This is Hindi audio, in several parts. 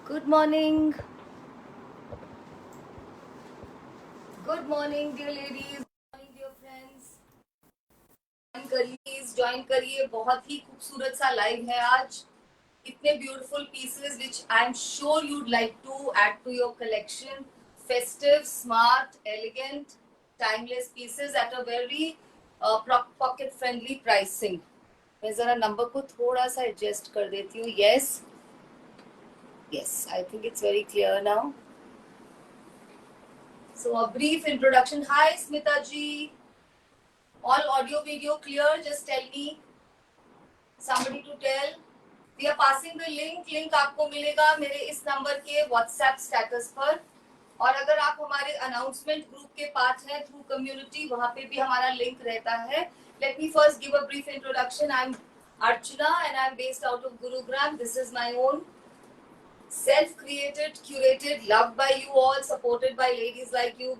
Good morning. Good morning, dear ladies. Good morning, dear friends. Join करिए. बहुत ही खूबसूरत सा लाइव है आज. इतने beautiful pieces which I'm sure you'd like to add to your collection. Festive, smart, elegant, timeless pieces at a very pocket friendly pricing. मैं जरा नंबर को थोड़ा सा एडजस्ट कर देती हूँ. Yes, I think it's very clear now. So a brief introduction. Hi, Smita ji. All audio video clear? Just tell me. Somebody to tell. We are passing the link. Link आपको मिलेगा मेरे इस नंबर के WhatsApp स्टेटस पर. और अगर आप हमारे अनाउंसमेंट ग्रुप के पार्ट हैं थ्रू कम्युनिटी, वहाँ पे भी हमारा लिंक रहता है. Let me first give a brief introduction. I'm Archana and I'm based out of Gurugram. This is my own self-created, curated, loved by you all, supported by ladies like you,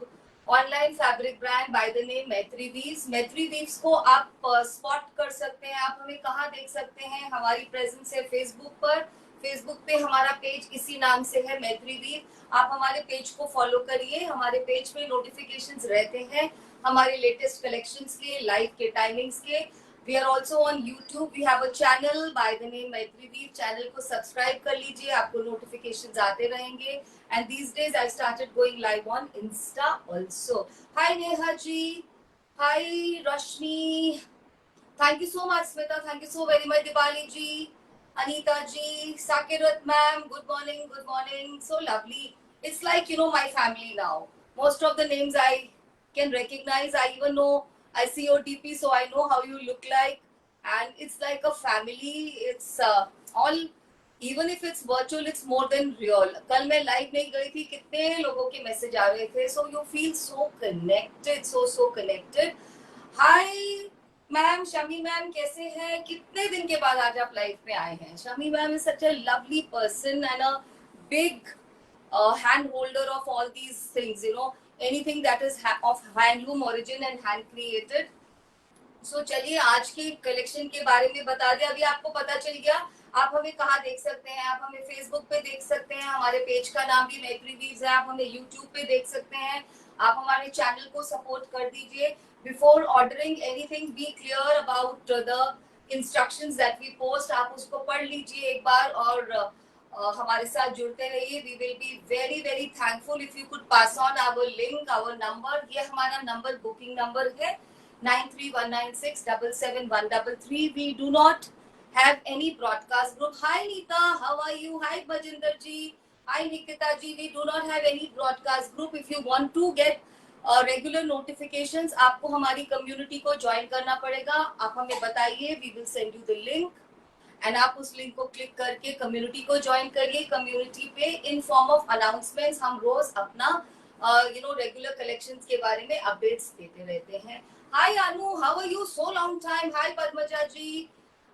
online fabric brand bye the name Maitri weaves. मैत्री वीव्स को आप स्पॉट कर सकते हैं. आप हमें कहाँ देख सकते हैं? हमारी प्रेजेंस है फेसबुक पर. फेसबुक पे हमारा पेज इसी नाम से है, मैत्री वीव. आप हमारे पेज को फॉलो करिए. हमारे पेज पे नोटिफिकेशंस रहते हैं हमारे लेटेस्ट कलेक्शंस के, लाइव के, टाइमिंग्स के. We are also on YouTube. We have a channel by the name Maitri Veer. Channel को सब्सक्राइब कर लीजिए, आपको नोटिफिकेशंस आते रहेंगे. And these days I started going live on Insta also. Hi Neha ji. Hi Rashmi. Thank you so much Smita. Thank you so very much Diwali ji. Anita ji. Sakirat ma'am. Good morning. Good morning. So lovely. It's like, my family now. Most of the names I can recognize. I even know. I see your DP, so I know how you look like. And it's like a family. It's all. Even if it's virtual, it's more than real. कल मैं लाइव नहीं गई थी, कितने लोगों के मैसेज आ रहे थे. So you feel so connected, so connected. Hi ma'am, Shami ma'am कैसे हैं? कितने दिन के बाद आज आप लाइव में आए हैं. Shami ma'am is such a lovely person and a big hand holder of all these things. Anything that is of handloom origin and hand created. So चलिए आज के कलेक्शन के बारे में बता दें. अभी आपको पता चल गया आप हमें कहाँ देख सकते हैं. आप हमें फेसबुक पे देख सकते हैं. हमारे पेज का नाम भी मैत्री वीव्स है. आप हमें यूट्यूब पे देख सकते हैं. आप हमारे चैनल को सपोर्ट कर दीजिए. Before ordering anything be clear about the instructions that we post. आप उसको पढ़ लीजिए एक बार और हमारे साथ जुड़ते रहिए. We will be very very thankful if you could pass on our link, our number. ये हमारा नंबर बुकिंग नंबर है 9319677133. We do not have any broadcast group. Hi Neeta, how are you? Hi Bajinder ji. Hi Nikita ji. We do not have any broadcast group. If you want to get regular notifications, आपको हमारी कम्युनिटी को ज्वाइन करना पड़ेगा. आप हमें बताइए. We will send you the link and आप उस लिंक को क्लिक करके कम्युनिटी को ज्वाइन करिए. कम्युनिटी पे इन फॉर्म ऑफ अनाउंसमेंट्स हम रोज अपना रेगुलर कलेक्शंस के बारे में अपडेट्स देते रहते हैं. Hi Anu, how are you? So long time. Hi Padmaja ji.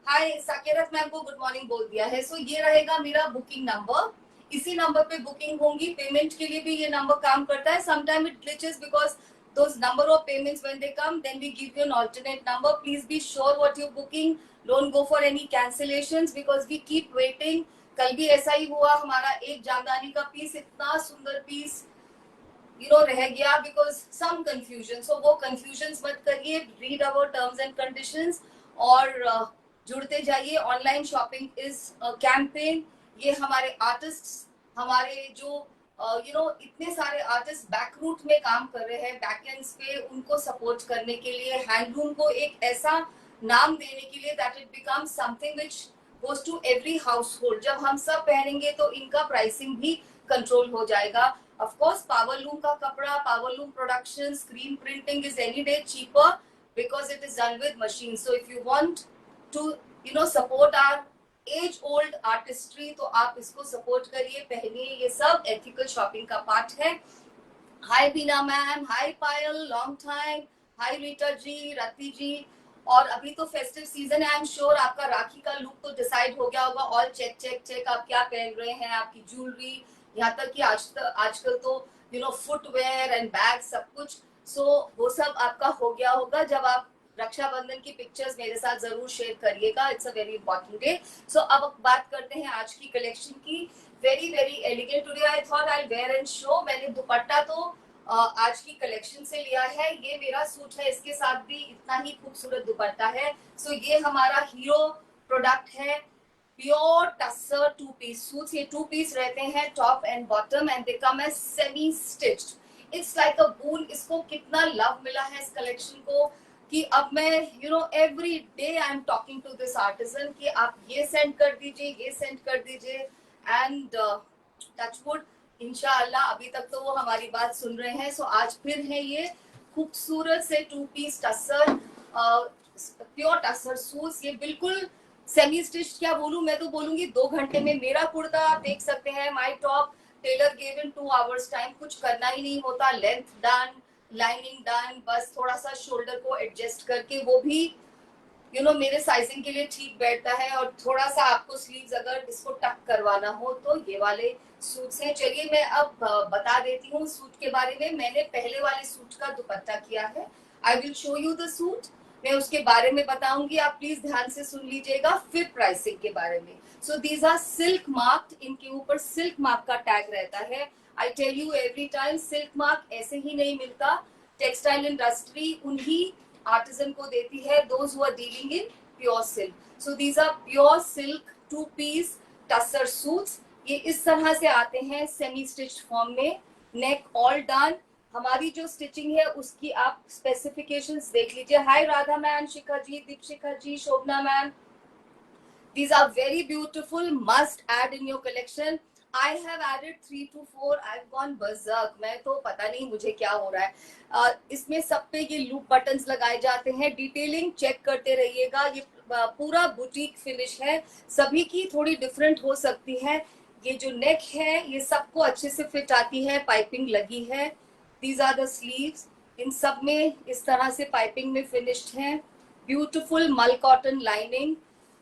Hi साकेरत मैम को गुड मॉर्निंग बोल दिया है. सो ये रहेगा मेरा बुकिंग नंबर. इसी नंबर पे बुकिंग होंगी. पेमेंट के लिए भी ये नंबर काम करता है. Sometime it glitches because those number of payments when they come, then we give you an alternate number. Please be sure what you're booking. Don't go for any cancellations because we keep waiting. कल भी ऐसा ही हुआ. हमारा एक जामदानी का पीस, इतना सुंदर पीस रह गया because some confusion. So वो confusions मत करिए. Read our terms and conditions और जुड़ते जाइए. Online shopping is campaign. ये हमारे आर्टिस्ट, हमारे जो इतने सारे आर्टिस्ट बैक रूट में काम कर रहे हैं, बैकएंड्स पे, उनको सपोर्ट करने के लिए, हैंडलूम को एक ऐसा नाम देने के लिए that it become something which goes to every household. जब हम सब पहनेंगे तो इनका प्राइसिंग भी कंट्रोल हो जाएगा. Of course, Powerloom का कपड़ा, Powerloom production, screen printing is any day cheaper because it is done with machines. So if you want to support our age old artistry, तो आप इसको सपोर्ट करिए, पहनिए. ये सब एथिकल शॉपिंग का पार्ट है. हाय बीना मैम. हाय पायल, लॉन्ग टाइम. हाय रीटा जी, रति जी. और अभी तो फेस्टिव सीजन है. आई एम श्योर आपका राखी का लुक तो डिसाइड हो गया होगा. All check check check. आप क्या पहन रहे हैं, आपकी ज्वेलरी, यहाँ तक कि आजकल तो फुटवेयर एंड बैग सब कुछ. सो वो सब आपका हो गया होगा. जब आप रक्षाबंधन की पिक्चर्स मेरे साथ जरूर शेयर करिएगा, it's a very important day. So अब बात करते हैं आज की कलेक्शन की। Very very elegant today, I thought I wear and show. मैंने दुपट्टा तो आज की कलेक्शन से लिया है, ये मेरा सूट है, इसके साथ भी इतना ही खूबसूरत दुपट्टा है। सो ये हमारा हीरो प्रोडक्ट है, pure tussar two piece suits. ये टू पीस रहते हैं, top and bottom, and they come as semi stitched. It's like a boon. इसको कितना लव मिला है इस कलेक्शन को कि अब मैं every day I am talking to this artisan कि आप ये सेंड कर दीजिए, ये सेंड कर दीजिए, एंड टचवुड इंशाअल्लाह अभी तक तो वो हमारी बात सुन रहे हैं। सो आज फिर है ये खूबसूरत से two piece tussar, pure tussar suits. ये बिल्कुल सेमी स्टिच, क्या बोलूं, मैं तो बोलूंगी 2 घंटे में मेरा कुर्ता आप देख सकते हैं। My top tailor gave in 2 hours time, कुछ करना ही नहीं होता। लेंथ डन, लाइनिंग डन, बस थोड़ा सा शोल्डर को एडजस्ट करके, वो भी मेरे साइजिंग के लिए ठीक बैठता है। और थोड़ा सा आपको स्लीव्स अगर इसको टक करवाना हो तो ये वाले सूट्स हैं। चलिए मैं अब बता देती हूँ सूट के बारे में। मैंने पहले वाले सूट का दुपट्टा किया है, I will show you the suit, मैं उसके बारे में बताऊंगी, आप प्लीज ध्यान से सुन लीजिएगा, फिर प्राइसिंग के बारे में। So these are silk marked, इनके ऊपर सिल्क मार्क का टैग रहता है। I tell you every time, silk mark ऐसे ही नहीं मिलता। टेक्सटाइल इंडस्ट्री उन्हीं आर्टिजन को देती है, those who are dealing in pure silk. So these are pure silk two piece tussar suits. ये इस तरह से आते हैं सेमी स्टिच्ड फॉर्म में, नेक ऑल डन। हमारी जो स्टिचिंग है उसकी आप स्पेसिफिकेशंस देख लीजिए। Hi Radha ma'am, Shikha ji, Deepshikha ji, Shobhana ma'am, these are very beautiful, must add in your collection. I have added 3 to 4. I've gone berserk. मैं तो पता नहीं मुझे क्या हो रहा है। इसमें सब पे ये लूप बटन्स लगाए जाते हैं। डिटेलिंग चेक करते रहिएगा, ये पूरा बुटीक फिनिश है। सभी की थोड़ी डिफरेंट हो सकती है। ये जो नेक है ये सबको अच्छे से फिट आती है, पाइपिंग लगी है। These are the sleeves, इन सब में इस तरह से पाइपिंग में फिनिश्ड है। ब्यूटीफुल मल कॉटन लाइनिंग।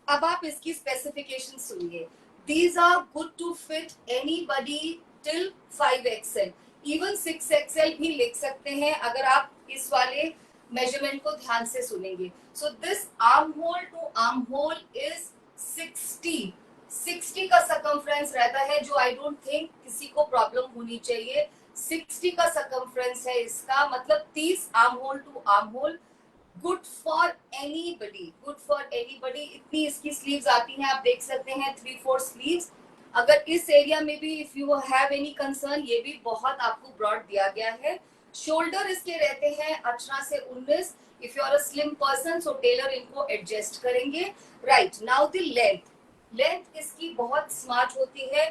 अब आप इसकी स्पेसिफिकेशन सुनिए। These are good to fit anybody till 5XL, even 6XL भी लिख सकते हैं अगर आप इस वाले मेजरमेंट को ध्यान से सुनेंगे। So this arm hole to arm hole is 60 का circumference रहता है, जो I don't think किसी को प्रॉब्लम होनी चाहिए। 60 का circumference है इसका, मतलब 30 arm hole to arm hole, good for anybody, good for anybody. इतनी इसकी स्लीव्स आती हैं, आप देख सकते हैं 3-4 स्लीव्स। अगर इस एरिया में भी if you have any concern, ये भी बहुत आपको ब्रॉड दिया गया है। शोल्डर इसके रहते हैं 18 से 19। If you are a slim person so tailor इनको एडजस्ट करेंगे। राइट, नाउ द लेंथ इसकी बहुत स्मार्ट होती है।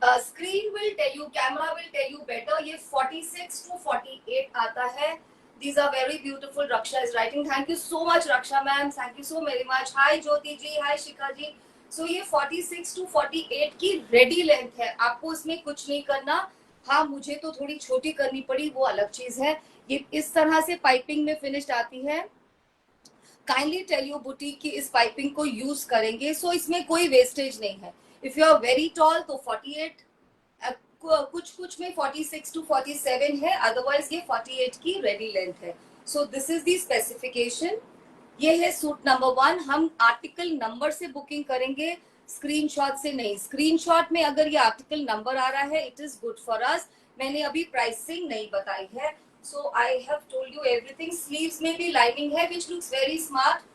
Screen will tell you, camera will tell you better, ये 46 to 48 आता है। These are very beautiful. Raksha is writing. Thank you so much, Raksha ma'am. Thank you so very much. Hi Jyoti ji. Hi Shikha ji. So ये 46 to 48 की रेडी लेंथ है, आपको इसमें कुछ नहीं करना। हाँ, मुझे तो थोड़ी छोटी करनी पड़ी, वो अलग चीज है। ये इस तरह से पाइपिंग में फिनिश्ड आती है। काइंडली टेल यू बुटीक की इस पाइपिंग को यूज करेंगे, सो इसमें कोई वेस्टेज नहीं है। If you are very tall तो 48, कुछ में 46 to 47 है, अदरवाइज ये 48 की रेडी लेंथ है। सो दिस इज दी स्पेसिफिकेशन। ये है सूट नंबर 1। हम आर्टिकल नंबर से बुकिंग करेंगे, स्क्रीनशॉट से नहीं। स्क्रीनशॉट में अगर ये आर्टिकल नंबर आ रहा है, it is good for us. मैंने अभी प्राइसिंग नहीं बताई है, so I have told you everything. Sleeves में भी लाइनिंग है which looks very smart.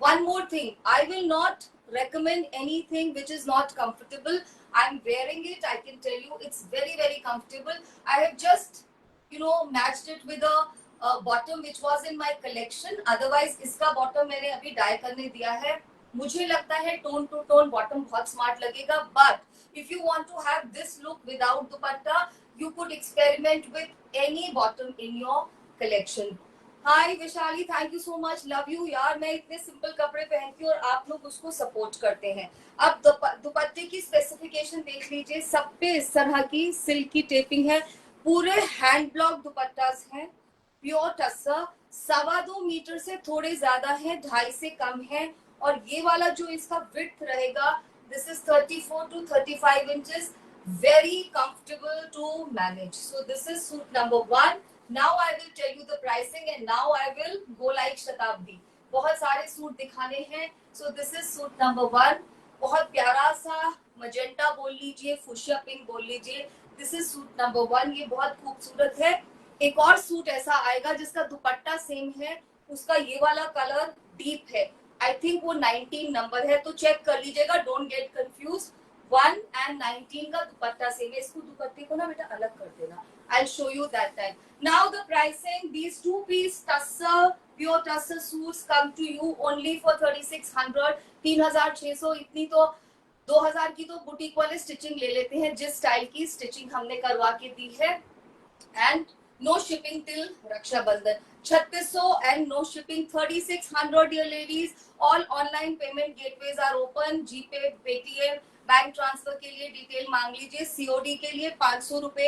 One more thing, I will not recommend anything which is not comfortable. I'm wearing it, I can tell you it's very very comfortable. I have just matched it with a bottom which was in my collection. Otherwise इसका bottom मैंने अभी dye करने दिया है। मुझे लगता है टोन टू टोन बॉटम बहुत स्मार्ट लगेगा, but if you want to have this look without dupatta, you could experiment with any bottom in your collection. Hi Vishali, thank you so much, love you यार। मैं इतने सिंपल कपड़े पहनती हूँ और आप लोग उसको सपोर्ट करते हैं। अब दुपट्टे की स्पेसिफिकेशन देख लीजिए, सब पे इस तरह की सिल्क की टेपिंग है, पूरे हैंड ब्लॉक दुपट्टास हैं, प्योर टसर। 2.25 मीटर से थोड़े ज्यादा है, 2.5 से कम है। और ये वाला जो इसका विड्थ रहेगा, this is 34 to 35 inches, very comfortable to manage. So this is suit number 1। Now I will tell you the pricing and now I will go like शताब्दी. बहुत सारे सूट दिखाने हैं. So this is suit number 1. बहुत प्यारा सा मजेंटा बोल लीजिए, फुशिया पिंक बोल लीजिए. This is suit number 1. ये बहुत खूबसूरत है. एक और सूट ऐसा आएगा जिसका दुपट्टा सेम है, उसका ये वाला कलर डीप है. आई थिंक वो 19 नंबर है, तो चेक कर लीजिएगा, डोंट गेट कंफ्यूज. 1 and 19 का दुपट्टा सेम है. इसको दुपट्टे को ना बेटा अलग कर देना. I'll show you that time. Now the pricing, these 2-piece tussar, pure tussar suits come to you only for 3600, 3600. इतनी तो 2000 की तो बुटीक वाले स्टिचिंग ले लेते हैं, जिस स्टाइल की स्टिचिंग हमने करवा के दी है. And no shipping till Raksha Bandhan. 3600 and no shipping. 3600, dear ladies. All online payment gateways are open. GPay, Paytm, bank transfer के लिए डिटेल मांग लीजिए. सीओडी के लिए 500 रुपए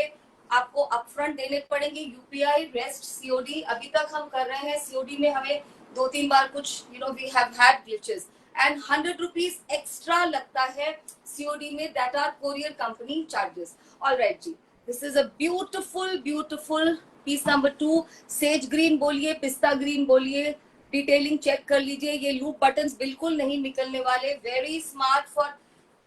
आपको अपफ्रंट देने पड़ेंगे. UPI, rest COD. अभी तक हम कर रहे हैं सीओडी में, हमें 2-3 बार कुछ we have had glitches. And 100 rupees extra लगता है सीओडी में. That are courier company charges. Alright जी. This is a beautiful, beautiful piece number 2. Sage green बोलिए, पिस्ता ग्रीन बोलिए, डिटेलिंग चेक कर लीजिए. ये लूप बटन्स बिल्कुल नहीं निकलने वाले. Very smart for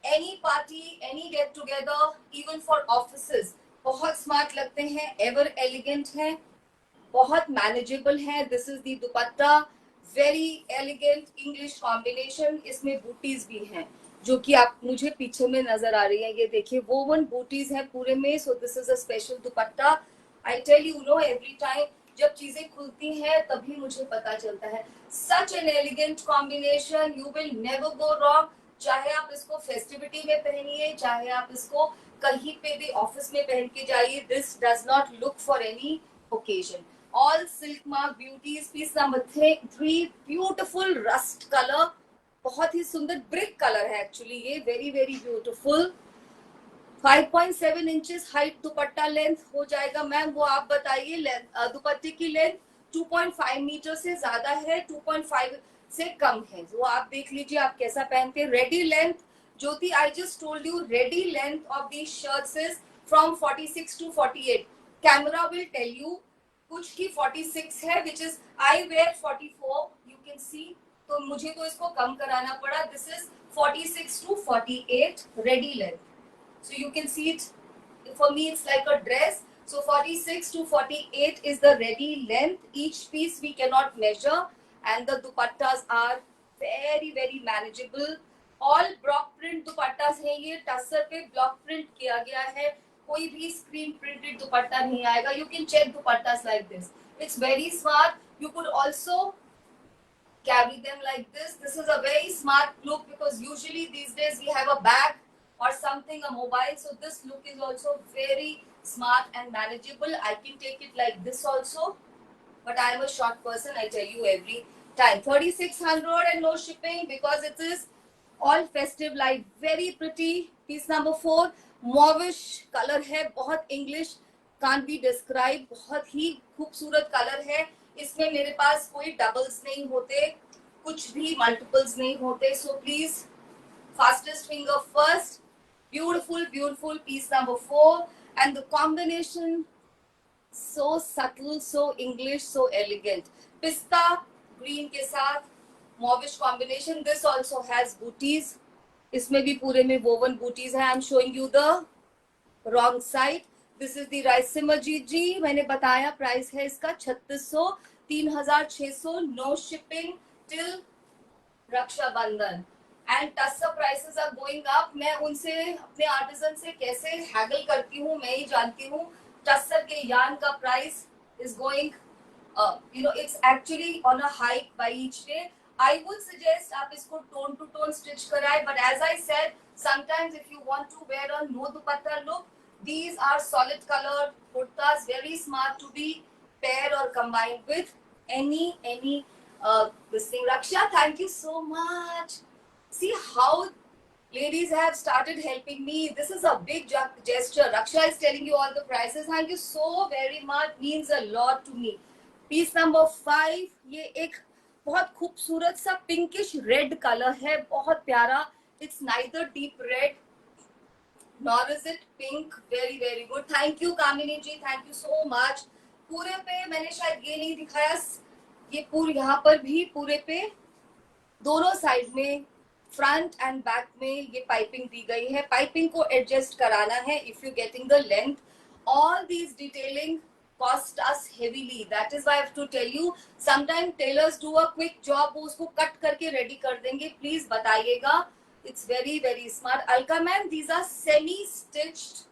any party, any get together, even for offices. बहुत स्मार्ट लगते हैं, एवर एलिगेंट है, बहुत मैनेजेबल है. This is the dupatta. Very elegant English combination. इसमें बूटीज भी हैं जो कि आप मुझे पीछे में नजर आ रही है. ये देखिए, वोवन बूटीज है पूरे में. So this is a special dupatta. I tell you know every time जब चीजें खुलती हैं तभी मुझे पता चलता है. Such an elegant combination, you will never go wrong. चाहे आप इसको फेस्टिविटी में पहनिए, चाहे आप इसको कहीं पे भी ऑफिस में पहन के जाइए. This does not look for any occasion. All silk mark beauties. Piece number 3, beautiful rust colour. बहुत ही सुंदर ब्रिक कलर है एक्चुअली ये. Very very beautiful. 5.7 inches height dupatta length हो जाएगा. मैम वो आप बताइए, दुपट्टे की लेंथ 2.5 मीटर से ज्यादा है, 2.5 से कम है. वो आप देख लीजिए आप कैसा पहनते हैं. Ready length Jyoti, I just told you, ready length of these shirts is from 46 to 48. Camera will tell you. कुछ की 46 है, which is I wear 44. You can see. तो मुझे तो इसको कम कराना पड़ा. This is 46 to 48 ready length. So you can see it. For me, it's like a dress. So 46 to 48 is the ready length. Each piece we cannot measure, and the dupattas are very very manageable. All block print dupattas हैं ये. टस्सर पे block print किया गया है. कोई भी screen printed दुपट्टा नहीं आएगा. You can check dupattas like this. It's very smart. You could also carry them like this. This is a very smart look because usually these days we have a bag or something, a mobile. So this look is also very smart and manageable. I can take it like this also, but I am a short person, I tell you every time. 3600 and no shipping because it is all festive light. Very pretty. Piece number 4, mauvish color है, बहुत English, can't be described. बहुत ही खूबसूरत कलर है. इसमें मेरे पास कोई डबल्स नहीं होते, कुछ भी मल्टीपल्स नहीं होते. So please fastest finger first. Beautiful beautiful piece number 4 and the combination so subtle, so English, so elegant. पिस्ता ग्रीन के साथ mauvish combination. This also has butis. इसमें भी पूरे में वोवन बूटीज है. I am showing you the wrong side. This is the राइसिमर जी. मैंने बताया प्राइस है इसका 3600, 3600, no shipping till Rakshabandhan. And tussar prices are going up. मैं उनसे, अपने आर्टिजन से कैसे हैगल करती हूँ मैं ही जानती हूँ. टस्सर के यार्न का price is going, it's actually on a hike by each day. I would suggest आप इसको टोन टू टोन स्टिच कराएं, but as I said, sometimes if you want to wear a no dupatta look, these are solid colored kurtas, very smart to be paired or combined with any this thing. Raksha, thank you so much. See how ladies have started helping me. This is a big gesture. Raksha is telling you all the prices. Thank you so very much. Means a lot to me. Piece number 5, ये एक बहुत खूबसूरत सा पिंकिश रेड कलर है, बहुत प्यारा. It's neither deep red nor is it pink. Very very good. Thank you Kamini ji, thank you so much. पूरे पे मैंने शायद ये नहीं दिखाया, ये पूरे यहाँ पर भी पूरे पे दोनों साइड में फ्रंट एंड बैक में ये पाइपिंग दी गई है. पाइपिंग को एडजस्ट कराना है if you getting the length. All these detailing cost us heavily. That is why I have to tell you. Sometimes tailors do a quick job, वो उसको कट करके रेडी कर देंगे. प्लीज बताइएगा. It's very very smart. Alka ma'am, these are semi-stitched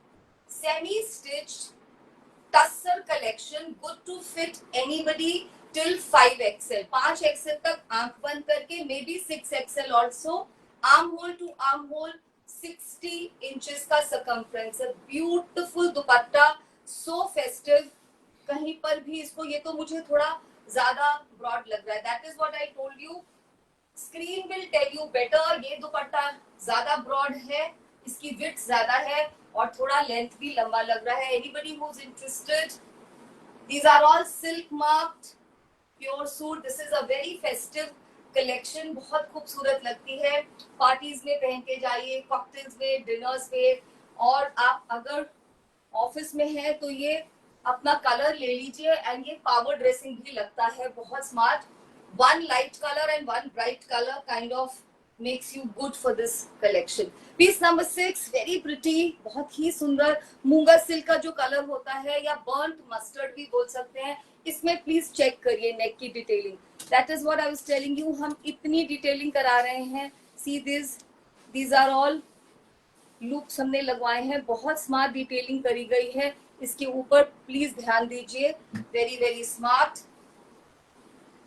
tussar collection, good to fit anybody till 5XL. 5XL तक आंख बंद करके, maybe 6XL also. Armhole to armhole, 60 inches का circumference. A beautiful dupatta, so festive. कहीं पर भी इसको, ये तो मुझे थोड़ा ज्यादा ब्रॉड लग रहा है. That is what I told you. Screen will tell you better. ये दुपट्टा ज्यादा ब्रॉड है, इसकी विड्थ ज्यादा है और थोड़ा लेंथ भी लंबा लग रहा है. Anybody who's interested, these are all silk marked pure suit. This is a very festive collection. बहुत खूबसूरत लगती है. पार्टीज में पहन के जाइए, कॉकटेल्स में, डिनर्स में. और आप अगर ऑफिस में है तो ये अपना कलर ले लीजिए. एंड ये पावर ड्रेसिंग भी लगता है, बहुत smart. One light color and one bright color kind of makes you good for this collection. Piece number 6, very pretty, बहुत ही सुंदर. मूंगा सिल्क का जो कलर होता है या बर्न्ट मस्टर्ड भी बोल सकते हैं. इसमें प्लीज चेक करिए नेक की detailing. That is what I was telling you. हम इतनी डिटेलिंग करा रहे हैं. See this, these are all loops हमने लगवाए हैं. बहुत स्मार्ट डिटेलिंग करी गई है. इसके ऊपर प्लीज ध्यान दीजिए. Very very smart.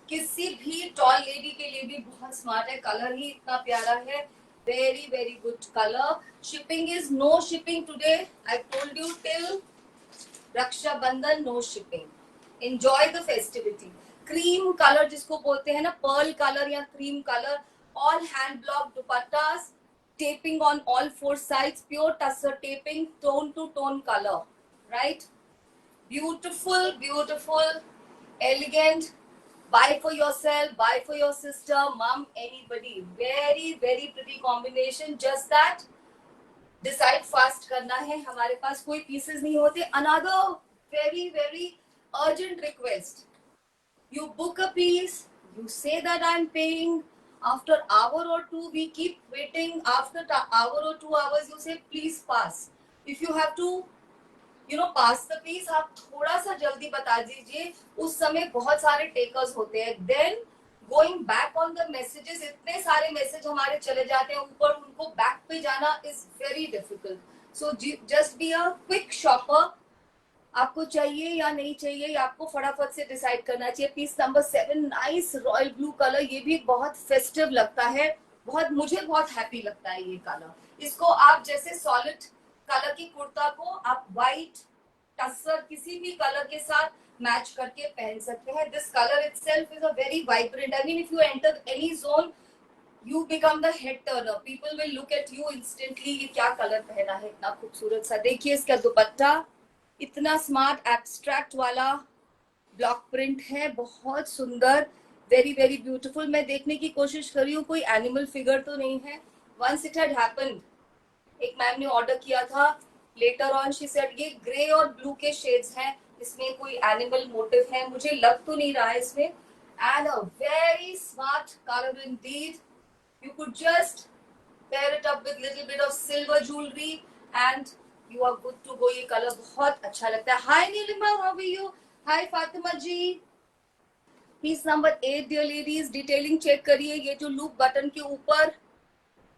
किसी भी टॉल लेडी के लिए भी बहुत स्मार्ट है. कलर ही इतना प्यारा है. Very very good colour. Shipping is no shipping today. I told you till Rakshabandhan no shipping. Enjoy the festivity. Cream colour जिसको बोलते हैं ना, पर्ल कलर या cream colour. All hand block dupattas. Taping on all 4 sides, pure tussar taping, tone to tone color, right? Beautiful, beautiful, elegant. Buy for yourself, buy for your sister, mom, anybody. Very very pretty combination. Just that decide fast करना है. हमारे पास कोई pieces नहीं होते. Another very very urgent request. You book a piece, you say that I'm paying. After hour or two, we keep waiting. After hour or 2 hours, you say please pass. If you have to, pass the piece, आप थोड़ा सा जल्दी बता दीजिए. उस समय बहुत सारे टेकर्स होते हैं. Then going back on the messages, इतने सारे मैसेज हमारे चले जाते हैं ऊपर, उनको बैक पे जाना is very difficult. So just be a quick shopper. आपको चाहिए या नहीं चाहिए, आपको फटाफट से डिसाइड करना चाहिए. Piece number 7, nice royal blue colour. ये भी बहुत फेस्टिव लगता है. मुझे बहुत हैप्पी लगता है ये कलर. इसको आप जैसे सॉलिड कलर की कुर्ता को आप व्हाइट टसर किसी भी कलर के साथ मैच करके पहन सकते हैं. This colour itself is a very vibrant. I mean if you enter any zone, you become the head turner. People will look at you instantly. ये क्या कलर पहना है, इतना खूबसूरत सा. देखिए इसका दुपट्टा इतना स्मार्ट एब्स्ट्रैक्ट वाला ब्लॉक प्रिंट है, बहुत सुंदर. Very very beautiful. मैं देखने की कोशिश कर रही हूँ कोई एनिमल फिगर तो नहीं है. वंस इट हैड हैपेंड, एक मैम ने ऑर्डर किया था. लेटर ऑन शी सेड ये ग्रे और ब्लू के शेड्स हैं, इसमें कोई एनिमल मोटिव है, मुझे लग तो नहीं रहा है इसमें. And a very smart colour Indeed. You could just pair it up with little bit of silver jewelry and you are good to go. ये कलर बहुत अच्छा लगता है. Hi Nilima, how are you? Hi Fatima जी. Piece number 8 dear ladies. Detailing check करिए. ये जो लूप बटन के ऊपर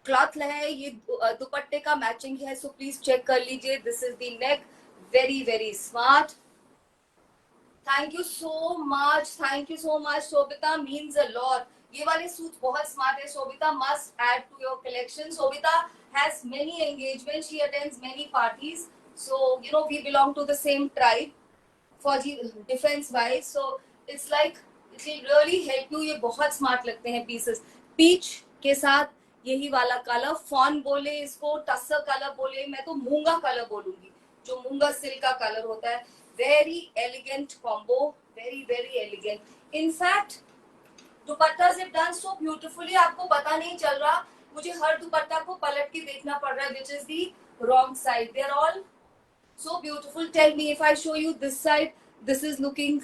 क्लॉथ है, ये दुपट्टे का मैचिंग है. सो प्लीज चेक कर लीजिए. This is the neck. Very very smart. Thank you so much. Thank you so much. Shobhita means a lot. ये वाले सूट बहुत स्मार्ट है. Shobhita must add to your collection. Shobhita has many engagements. She attends many parties. So we belong to the same tribe for defense wise. So it's like it will really help you. ये बहुत स्मार्ट लगते हैं पीसेस. पीच के साथ यही वाला कलर, फॉन बोले इसको, टसर कलर बोले, मैं तो मूंगा कलर बोलूंगी, जो मूंगा सिल्क का कलर होता है. Very elegant combo. Very very elegant. In fact dupatta is done so beautifully. आपको पता नहीं चल रहा. मुझे हर दुपट्टा को पलट के देखना पड़ रहा है, which is the wrong side. They are all so beautiful. Tell me if I show you this side, this is looking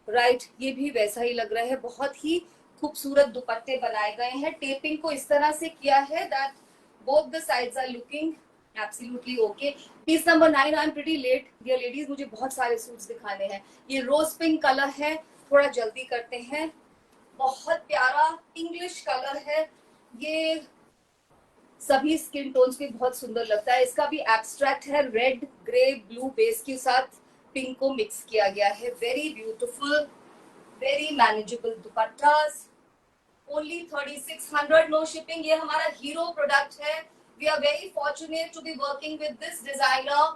right, ये भी वैसा ही लग रहा है। बहुत ही खूबसूरत दुपट्टे बनाए गए हैं। टेपिंग को इस तरह से किया है that both the sides are looking absolutely okay. Piece number 9, I am pretty late dear ladies, मुझे बहुत सारे सूट्स दिखाने हैं। ये रोज पिंक कलर है, थोड़ा जल्दी करते हैं। बहुत प्यारा इंग्लिश कलर है ये, सभी स्किन टोन्स पे बहुत सुंदर लगता है। इसका भी एब्स्ट्रैक्ट है, रेड ग्रे ब्लू बेस के साथ पिंक को मिक्स किया गया है। Very beautiful, very manageable dupattas, only 3600, no shipping. ये हमारा हीरो प्रोडक्ट है। We are very fortunate to be working with this designer,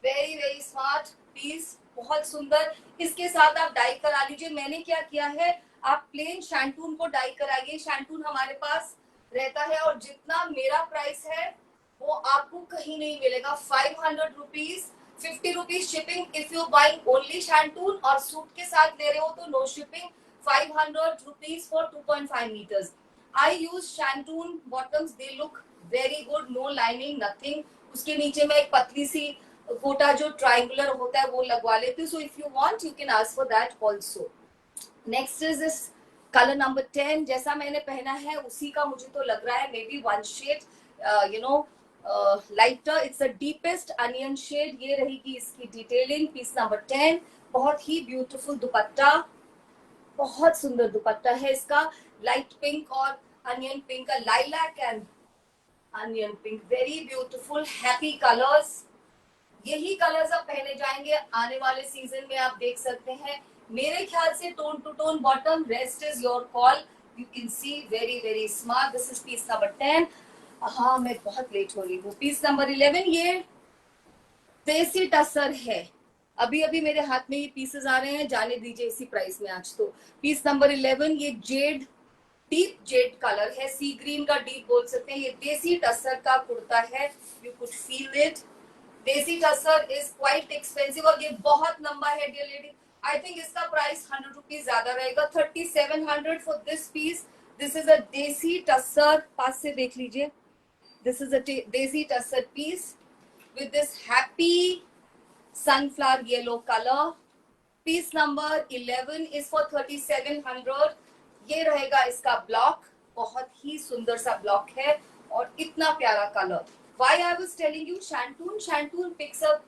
very very smart piece, बहुत सुंदर। इसके साथ आप डाई करा लीजिए। मैंने क्या किया है, आप प्लेन शैंटून को डाई कराइए। शैंटून हमारे पास रहता है और जितना मेरा प्राइस है वो आपको कहीं नहीं मिलेगा। 500 rupees, 50 rupees shipping if you buying only shantoon, और सूट के साथ ले रहे हो तो no shipping. 500 rupees for 2.5 meters. I use Shantoon bottoms. They look very good. No lining, nothing. उसके नीचे मैं एक पतली सी गोटा जो ट्रायंगुलर होता है वो लगवा लेती हूँ. So if you want, you can ask for that also. Next is this color number 10. जैसा मैंने पहना है उसी का मुझे तो लग रहा है maybe one shade, lighter. It's the deepest onion shade. ये रहेगी इसकी डिटेलिंग. Piece number 10. बहुत ही ब्यूटीफुल दुपट्टा, बहुत सुंदर दुपट्टा है इसका। लाइट पिंक और अनियन पिंक का, lilac and onion pink, very beautiful happy colours. यही कलर्स अब पहने जाएंगे आने वाले सीजन में, आप देख सकते हैं। मेरे ख्याल से tone to tone bottom, rest is your call. You can see very very smart. This is piece number 10। हाँ, मैं बहुत लेट हो रही हूँ। पीस नंबर 11, ये देसी टसर है। अभी अभी मेरे हाथ में ये पीसेस आ रहे हैं, जाने दीजिए इसी प्राइस में आज तो। पीस नंबर 11, ये जेड, डीप जेड कलर है, सी ग्रीन का डीप बोल सकते हैं। ये देसी टसर का कुर्ता है, यू कुड फील इट। देसी टसर इज क्वाइट एक्सपेंसिव और ये बहुत लंबा है डियर लेडी। आई थिंक इसका प्राइस 100 रुपीज ज्यादा रहेगा। 3700 for this piece. This is a desi tussar, पास से देख लीजिए। This is a desi tussar piece with this happy sunflower yellow color. Piece number 11 is for 3700. ये रहेगा इसका ब्लॉक, बहुत ही सुंदर सा ब्लॉक है और इतना प्यारा colour. Why I was telling you Shantoon picks up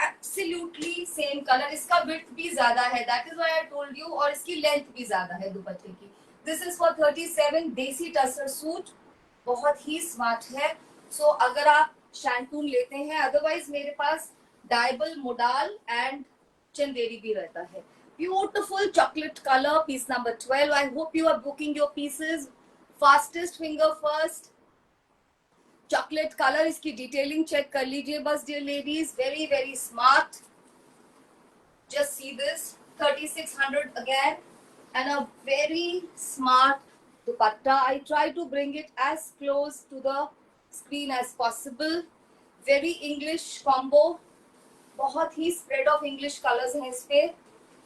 absolutely same color. इसका width भी ज्यादा है, that is why I told you, और इसकी लेंथ भी ज्यादा है दुपट्टे की। This is for 37, देसी टसर सूट, बहुत ही स्मार्ट है। सो अगर आप शैंटून लेते हैं, अदरवाइज मेरे पास डायबल, मोडाल एंड चंदेरी भी रहता है। Beautiful chocolate colour, piece number 12। I hope you are booking your pieces fastest, finger first. Chocolate colour, इसकी डिटेलिंग चेक कर लीजिए बस dear ladies, very very smart. Just see this, 3600 again and a very smart dupatta. I try to bring it as close to the screen as possible. Very English combo, बहुत ही spread of English colors हैं इस पे।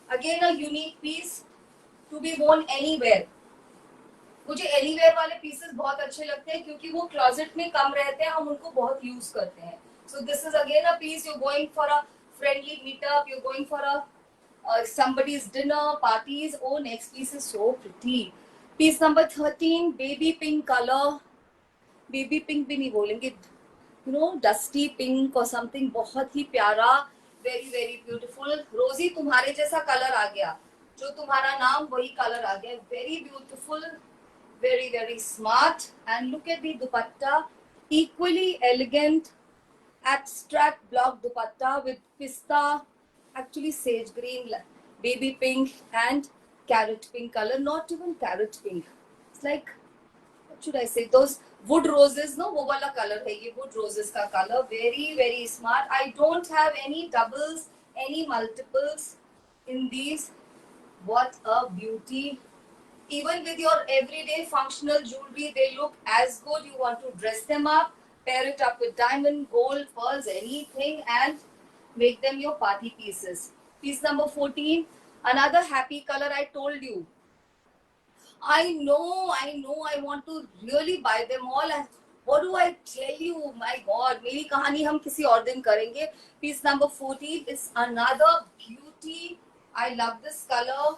Again a unique piece to be worn anywhere. मुझे anywhere वाले pieces बहुत अच्छे लगते हैं क्योंकि वो closet में कम रहते हैं, हम उनको बहुत use करते हैं। So this is again a piece, you're going for a friendly meetup, you're going for a somebody's dinner, parties. Oh, next piece is so pretty. Piece number 13, baby pink color. Baby pink भी नहीं बोलेंगे, you know, dusty pink or something, बहुत ही प्यारा, very very beautiful. रोजी, तुम्हारे जैसा कलर आ गया, जो तुम्हारा नाम वही कलर आ गया। very beautiful, very very smart. And look at the dupatta, equally elegant abstract block dupatta with pista, actually sage green, baby pink and carrot pink color. Not even carrot pink, it's like, what should I say, those wood roses, no, वो वाला color है ये, wood roses का color. Very very smart. I don't have any doubles, any multiples in these. What a beauty. Even with your everyday functional jewelry, they look as good. You want to dress them up, pair it up with diamond, gold, pearls, anything, and make them your party pieces. Piece number 14, another happy color. I told you, I know, I want to really buy them all. And what do I tell you? My God, मेरी कहानी हम किसी और दिन करेंगे. Piece number 14 is another beauty I love this color.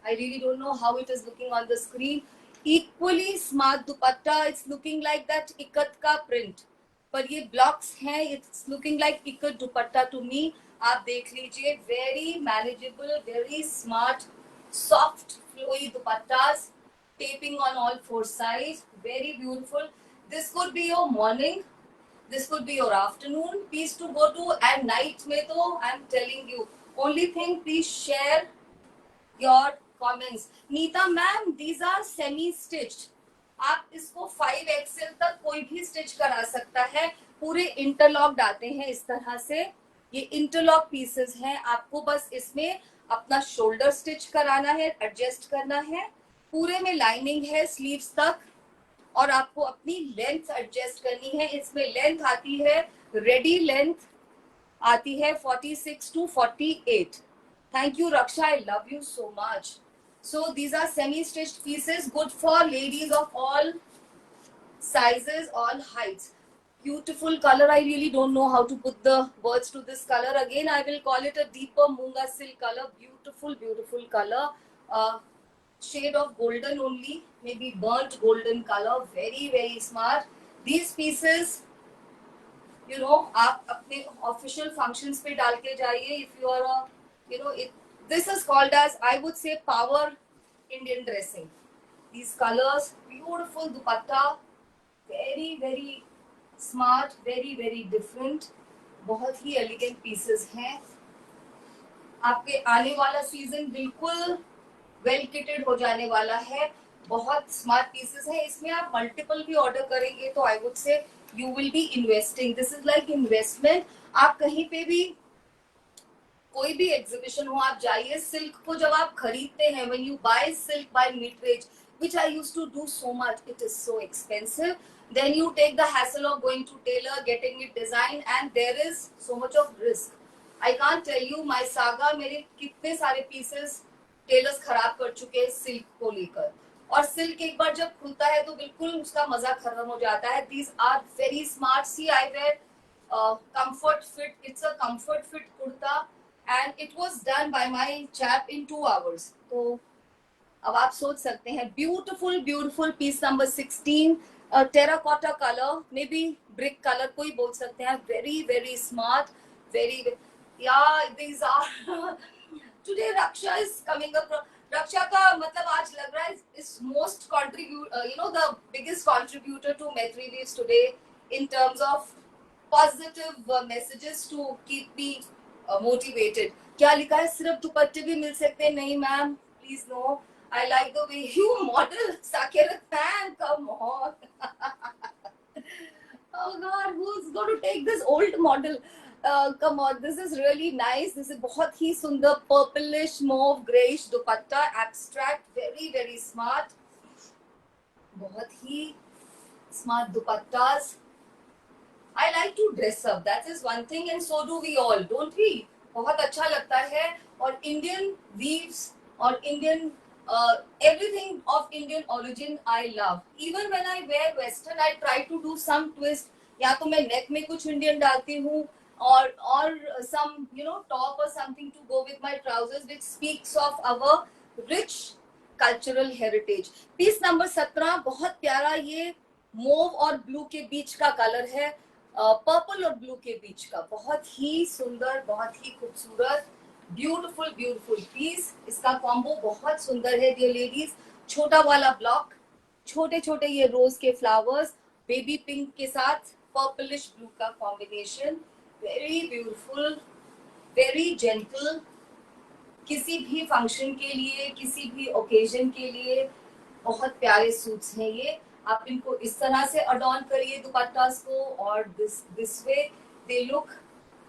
I really don't know how it is looking on the screen. Equally smart dupatta. It's looking like that ikat ka print. पर ये blocks हैं. It's looking like ikat dupatta to me. आप देख लीजिए. Very manageable, very smart, soft, flowy dupattas. Taping on all four sides. Very beautiful. This could be your morning. This could be your afternoon piece to go to. And night में तो I'm telling you. Only thing, please share your comments. Neeta ma'am, these are semi stitched. आप इसको 5XL तक कोई भी स्टिच करा सकता है. पूरे इंटरलॉक्ड आते हैं इस तरह से. ये इंटरलॉक पीसेस हैं. आपको बस इसमें अपना शोल्डर स्टिच कराना है, एडजस्ट करना है. पूरे में लाइनिंग है स्लीव्स तक और आपको अपनी लेंथ एडजस्ट करनी है. इसमें लेंथ आती है, रेडी लेंथ आती है 46 to 48. Thank you, Raksha. I love you so much. So these are semi-stitched pieces, good for ladies of all sizes, all heights. Beautiful color. I really don't know how to put the words to this color. Again, I will call it a deeper Munga silk color. Beautiful, beautiful color. Shade of golden only, maybe burnt golden color. Very, very smart. These pieces, you know, आप अपने official functions पे डाल के जाइए. If you are a, you know, this is called as, I would say, power Indian dressing. These colors, beautiful dupatta, very, very smart, very, very different. बहुत ही elegant pieces हैं. आपके आने वाला सीजन बिल्कुल वेल किटेड हो जाने वाला है. बहुत स्मार्ट पीसेस हैं. इसमें आप मल्टीपल भी ऑर्डर करेंगे तो I would say you will be investing. This is like investment. आप कहीं पे भी कोई भी एग्जीबिशन हो आप जाइए. सिल्क को जब आप खरीदते हैं, when you buy silk by meterage, which I used to do so much, it is so expensive. Then you take the hassle of going to tailor, getting it designed, and there is so much of risk. I can't tell you my saga. मेरे कितने सारे pieces टेलर्स खराब कर चुके हैं सिल्क को लेकर. और सिल्क एक बार जब खुलता है तो बिल्कुल उसका मजा खत्म हो जाता है. These are very smart. See, I wear comfort fit. It's a comfort fit kurta, and it was done by my chap in 2 hours. तो अब आप सोच सकते हैं. Beautiful beautiful piece number 16. Terracotta colour, may be brick colour कोई बोल सकते हैं. Very very smart, very these are today Raksha is coming up. Raksha का मतलब आज लग रहा है is most the biggest contributor to Maitri Weaves today in terms of positive messages to keep me motivated. क्या लिखा है? सिर्फ दुपट्टे भी मिल सकते हैं? नहीं ma'am, please no. I like the way you model, Sakirat fan. Come on. Oh God, who's going to take this old model? Come on, this is really nice. This is बहुत ही सुंदर purplish mauve grayish dupatta, abstract, very very smart. बहुत ही smart dupattas. I like to dress up. That is one thing, and so do we all, don't we? बहुत अच्छा लगता है. और Indian weaves और Indian everything of Indian origin I love. Even when I wear Western, I try to do some twist. या तो मैं neck में कुछ Indian डालती हूँ or some top or something to go with my trousers, which speaks of our rich cultural heritage. Piece number 17 बहुत प्यारा. ये मोव और ब्लू के बीच का कलर है. पर्पल और ब्लू के बीच का. बहुत ही सुंदर, बहुत ही खूबसूरत. Beautiful beautiful piece. इसका कॉम्बो बहुत सुंदर है डियर लेडीज. छोटा वाला ब्लॉक, छोटे छोटे ये रोज के फ्लावर्स, बेबी पिंक के साथ पर्पलिश ब्लू का combination. Very beautiful, very gentle. किसी भी फंक्शन के लिए, किसी भी ओकेजन के लिए बहुत प्यारे सूट्स हैं ये. आप इनको इस तरह से अडॉर्न करिए दुपट्टास को, और this way they look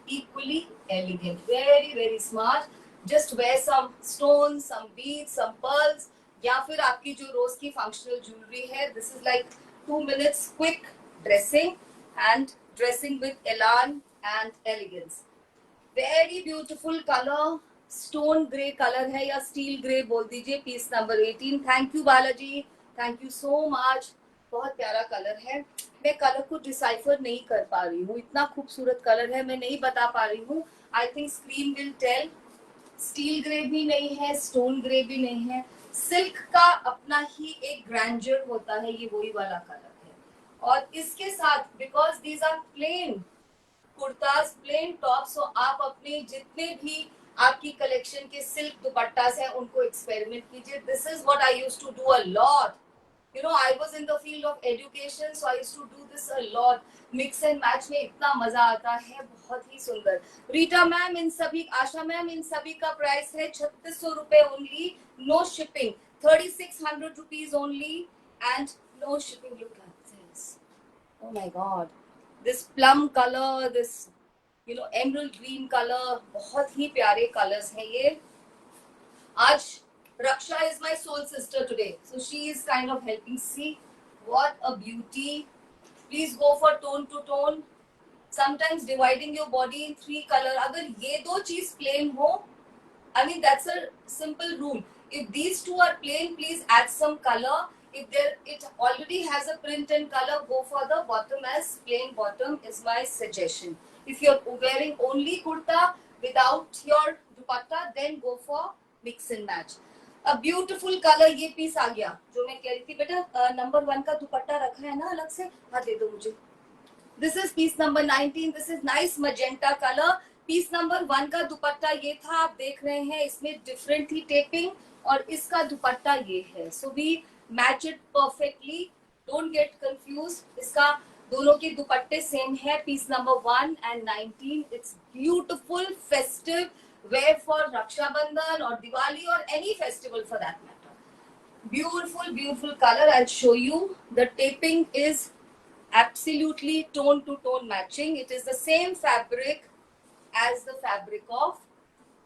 equally elegant. Very very smart. Just wear some stones, some beads, some pearls, या फिर आपकी जो रोज की फंक्शनल ज्वेलरी है. This is like 2 minutes quick dressing and dressing with elan and elegance. Very beautiful color. Stone grey color है या steel grey बोल दीजिए. Piece number 18. Thank you Balaji. Thank you so much. बहुत प्यारा कलर है. मैं कलर को डिसाइफर नहीं कर पा रही हूँ. इतना खूबसूरत कलर है, मैं नहीं बता पा रही हूँ. I think screen will tell. Steel grey भी नहीं है, स्टोन ग्रे भी नहीं है, सिल्क का अपना ही एक ग्रैंडर होता है, ये वही वाला कलर है। और इसके साथ because these are plain kurtas, plain top, so आप अपने जितने भी आपकी कलेक्शन के सिल्क दुपट्टास हैं उनको एक्सपेरिमेंट कीजिए। This is what I used to do a lot, you know, I was in the field of education, so I used to do this a lot. Mix and match में इतना मजा आता है, बहुत ही सुंदर। रीटा मैम इन सभी, आशा मैम इन सभी का प्राइस है 3600 रुपए only, no shipping, 3600 rupees only and no shipping. Look at this, oh my god, this plum color, this you know emerald green color, बहुत ही प्यारे कलर्स हैं ये। आज Raksha is my soul sister today, so she is kind of helping. See what a beauty. Please go for tone to tone. Sometimes dividing your body in 3 color, अगर ये दो चीज plain हो, I mean that's a simple rule. If these two are plain, please add some color. If there it already has a print and color, go for the bottom as plain bottom is my suggestion. If you're wearing only kurta without your dupatta, then go for mix and match. A beautiful color, ये पीस आ गया जो मैं कह रही थी बेटा, नंबर 1 का दुपट्टा रखा है ना अलग से, हाँ दे दो मुझे। This is piece number 19. This is nice magenta color. Piece number 1 का दुपट्टा ये था, आप देख रहे हैं इसमें डिफरेंट थी टेपिंग, और इसका दुपट्टा ये है। So we match it perfectly, don't get confuse. इसका दोनों के दुपट्टे सेम है, piece number 1 and 19. It's beautiful, festive, wear for Raksha Bandhan or Diwali or any festival for that matter. Beautiful, beautiful color. I'll show you. The taping is absolutely tone to tone matching. It is the same fabric as the fabric of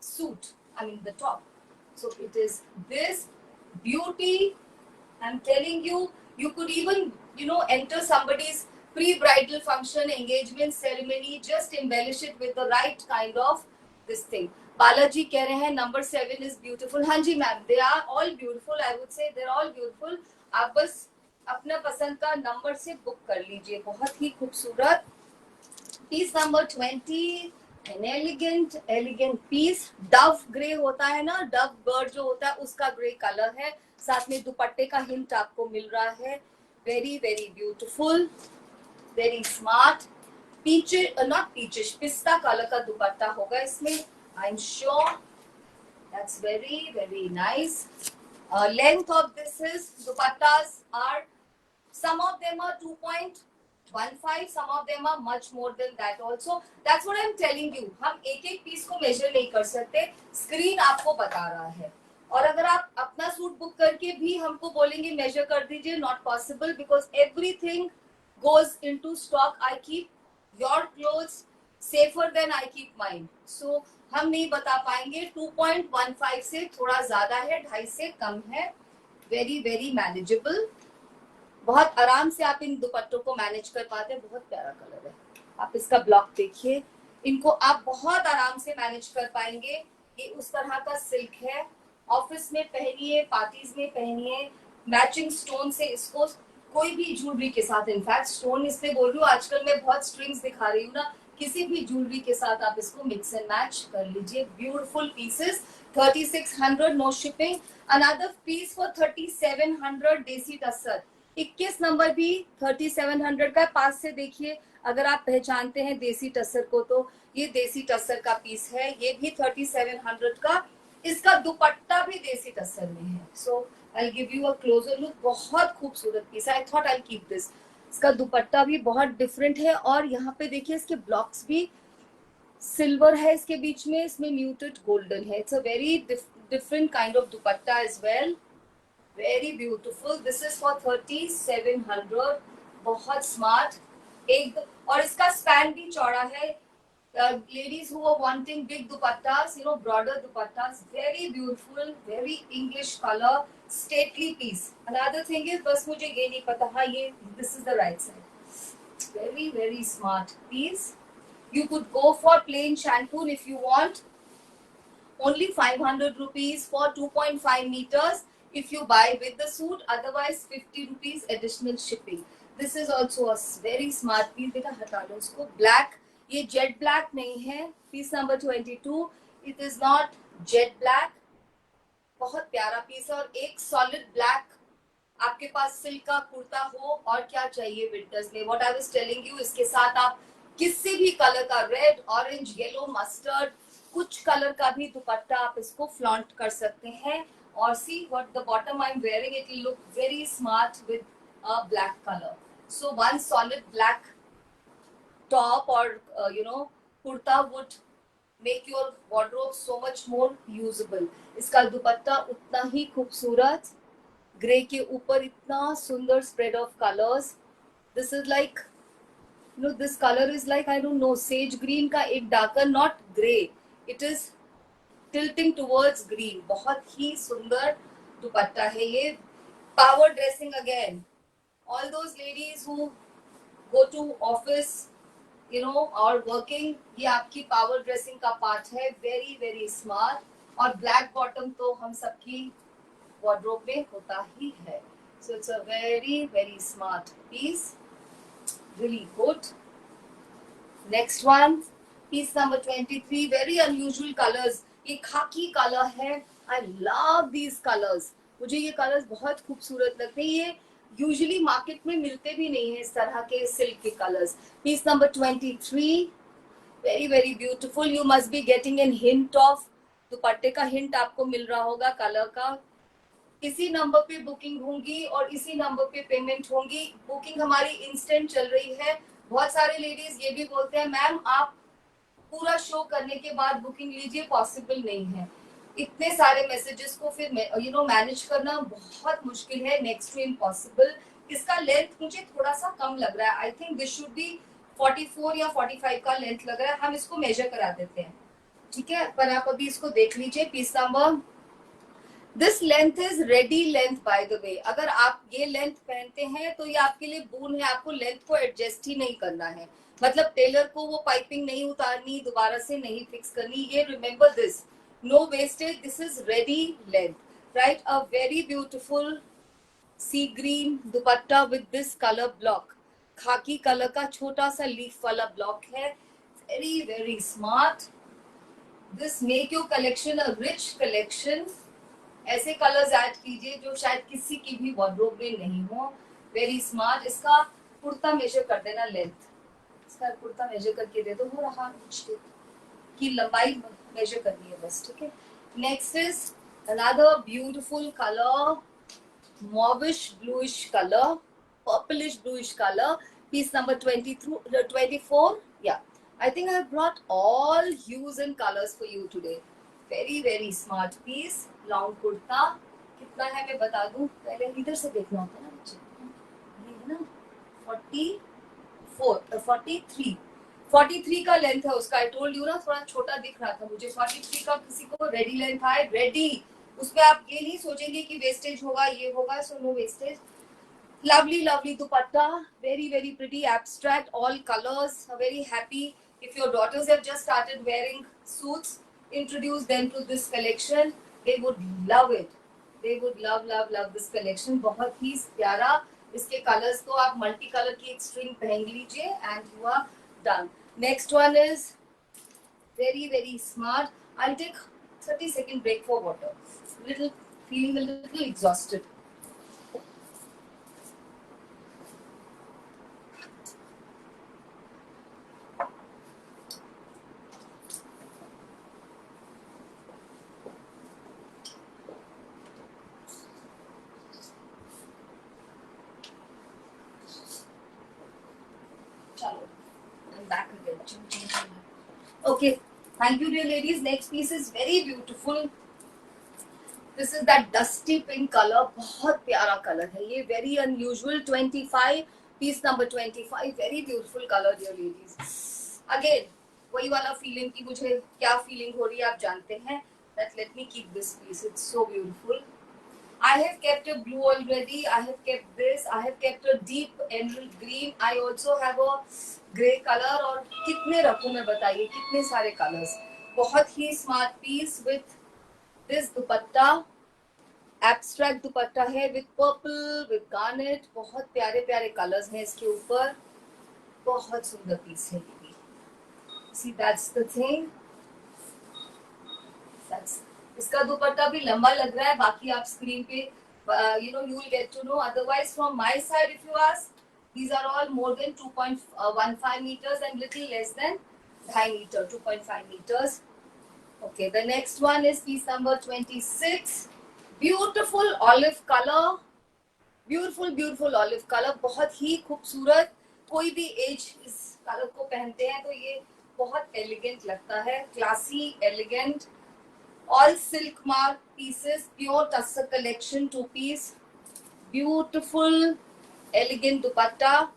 suit, I mean the top. So it is this beauty. I'm telling you, you could even, you know, enter somebody's pre-bridal function, engagement ceremony, just embellish it with the right kind of this thing. Balaji कह रहे हैं नंबर 7 is beautiful. हाँ जी ma'am, they are all beautiful. I would say they're all beautiful. आप बस अपना पसंद का नंबर से बुक कर लीजिए, बहुत ही खूबसूरत। Piece number 20, an elegant piece. Dove grey होता है ना, डव बर्ड जो होता है उसका ग्रे कलर है, साथ में दुपट्टे का हिंट आपको मिल रहा है। Very very beautiful, very smart. पीचे नॉट पीचिश, पिस्ता कलर का दुपट्टा होगा इसमें, I'm sure. That's very very nice. Length of this is, dupattas are, some of them are 2.15, some of them are much more than that also. That's what I'm telling you. हम एक एक पीस को मेजर नहीं कर सकते, स्क्रीन आपको बता रहा है। और अगर आप अपना सूट बुक करके भी हमको बोलेंगे मेजर कर दीजिए, not possible, because everything goes into stock. I keep your clothes safer than I keep mine. So हम नहीं बता पाएंगे। 2.15 से थोड़ा ज्यादा है, 2.5 से कम है। वेरी वेरी मैनेजेबल, बहुत आराम से आप इन दुपट्टों को मैनेज कर पाते हैं। बहुत प्यारा कलर है, आप इसका ब्लॉक देखिए, इनको आप बहुत आराम से मैनेज कर पाएंगे। ये उस तरह का सिल्क है, ऑफिस में पहनिए, पार्टीज में पहनिए, मैचिंग स्टोन से इसको कोई भी ज्वेलरी के साथ, इनफैक्ट स्टोन इसलिए बोल रही हूँ, आजकल मैं बहुत स्ट्रिंग्स दिखा रही हूँ ना, किसी भी ज्वेलरी के साथ आप इसको मिक्स एंड मैच कर लीजिए। Beautiful pieces, 3600, no shipping. Another piece for 3700, desi tussar. 21 number भी 3700 का, पास से देखिए अगर आप पहचानते हैं देसी टसर को, तो ये देसी टसर का पीस है, ये भी 3700 का। इसका दुपट्टा भी देसी टसर में है। सो I'll give you a closer look. बहुत खूबसूरत पीस है। I thought I'll keep this. इसका दुपट्टा भी बहुत डिफरेंट है, और यहाँ पे देखिए इसके ब्लॉक्स भी सिल्वर है इसके बीच में, इसमें म्यूटेड गोल्डन है। It's a very different kind of dupatta as well. Very beautiful. This is for 3700, बहुत स्मार्ट एक, और इसका स्पैन भी चौड़ा है। Ladies who are wanting big dupattas, you know, broader dupattas, very beautiful, very English color, stately piece. Another thing is, बस मुझे ये नहीं पता, हाँ ये, this is the right side. Very very smart piece. You could go for plain shampoo if you want. Only 500 rupees for 2.5 meters if you buy with the suit. Otherwise 50 rupees additional shipping. This is also a very smart piece. बेटा हटा लो उसको। Black, ये जेट ब्लैक नहीं है। Piece number 22, it is not jet black, बहुत प्यारा पीस है। और एक सॉलिड ब्लैक आपके पास सिल्क का कुर्ता हो और क्या चाहिए विंटर्स में। What I was telling you, इसके साथ आप किसी भी कलर का, रेड, ऑरेंज, येलो, मस्टर्ड, कुछ कलर का भी दुपट्टा आप इसको फ्लॉन्ट कर सकते हैं। और see what the bottom I am wearing, it will look very smart with a black colour. So one solid black top or kurta would make your wardrobe so much more usable. इसका दुपट्टा उतना ही खूबसूरत, ग्रे के ऊपर इतना सुंदर spread of colours. This is like this colour is like I don't know sage green का एक darker, not grey, it is tilting towards green. बहुत ही सुंदर दुपट्टा है ये। Power dressing again, all those ladies who go to office और वर्किंग, ये आपकी पावर ड्रेसिंग का पार्ट है। Very very smart. और ब्लैक बॉटम तो हम सबकी वार्डरोब में होता ही है। So it's a very very smart piece, really good. Next one, piece number 23, very unusual colours. ये खाकी कलर है, आई लव दीज कलर्स, मुझे ये कलर्स बहुत खूबसूरत लगते हैं। ये यूजुअली मार्केट में मिलते भी नहीं है इस तरह के सिल्क के colours. Piece number 23, very very beautiful. You must be getting an hint of, दुपट्टे का हिंट आपको मिल रहा होगा कलर का। इसी नंबर पे बुकिंग होंगी और इसी नंबर पे पेमेंट होंगी। बुकिंग हमारी इंस्टेंट चल रही है। बहुत सारे लेडीज ये भी बोलते हैं मैम आप पूरा शो करने के बाद बुकिंग लीजिए, पॉसिबल नहीं है। इतने सारे मैसेजेस को फिर मैनेज करना बहुत मुश्किल है, नेक्स्ट टू इम्पॉसिबल। इसका लेंथ मुझे थोड़ा सा कम लग रहा है, I think this should be 44 या 45 का लेंथ लग रहा है। हम इसको मेजर करा देते हैं, ठीक है, पर आप अभी इसको देख लीजिए। Piece number, this length is ready length by the way. अगर आप ये लेंथ पहनते हैं तो ये आपके लिए बून है, आपको लेंथ को एडजस्ट ही नहीं करना है। मतलब टेलर को वो पाइपिंग नहीं उतारनी, दोबारा से नहीं फिक्स करनी। ये remember this, no wastage, this is ready length, right. A very beautiful sea green dupatta with this colour block, khaki colour का छोटा सा लीफ वाला ब्लॉक है। Very very smart. This make your collection a rich collection. ऐसे कलर्स ऐड कीजिए जो शायद किसी की भी वार्डरोब में नहीं हो। Very smart. इसका कुर्ता मेजर कर देना, लेंथ, इसका कुर्ता मेजर करके दे दो, वो रहा की लंबाई मेजर करनी है बस, ठीक है। Next is another beautiful colour, mauvish bluish colour, purplish bluish colour. piece number 24, yeah, I think I have brought all hues and colors for you today. Very very smart piece, long kurta. कितना है मैं बता दूं, पहले इधर से देखना होता है ना बच्चे, ये है ना 43 का लेंथ है उसका। आई टोल्ड यू ना, थोड़ा छोटा दिख रहा था मुझे। 43 का किसी को रेडी लेंथ आए, रेडी, उसमें आप ये नहीं सोचेंगे कि वेस्टेज होगा, ये होगा, so no wastage. lovely lovely dupatta, very very pretty, abstract, all colors, very happy. If your daughters have just started wearing suits, introduce them to this collection, they would love it, they would love this collection। बहुत ही प्यारा। इसके कलर्स तो आप मल्टी कलर की एक स्ट्रिंग पहन लीजिए and you are done. Next one is very very smart। I'll take 30-second break for water, little feeling a little exhausted। back again। Okay, thank you dear ladies। Next piece is very beautiful। This is that dusty pink color, बहुत प्यारा कलर है ये, very unusual। 25, piece number 25, very beautiful color dear ladies। Again वही वाला feeling की मुझे क्या feeling हो रही है आप जानते हैं। That let me keep this piece, it's so beautiful। I have kept a blue already, I have kept this, I have kept a deep emerald green, I also have a grey color। और कितने रखूं मैं बताइए, कितने सारे colors। बहुत ही smart piece with this dupatta, abstract दुपट्टा है with purple with garnet, बहुत प्यारे प्यारे colors हैं इसके ऊपर, बहुत सुंदर पीस है ये भी। See that's the thing, That's, इसका दुपट्टा भी लंबा लग रहा है, बाकी आप स्क्रीन पे you will get to know. Otherwise, from my side, if you ask, these are all more than 2.15 meters and little less than 2.5 meter, 2.5 meters. Okay, the next one is piece number 26. Beautiful olive color. Beautiful olive color. बहुत ही खूबसूरत. कोई भी एज इस कलर को पहनते हैं तो ये बहुत एलिगेंट लगता है. Classy, elegant. All silk mark pieces, pure tussar collection, 2-piece. Beautiful, elegant dupatta.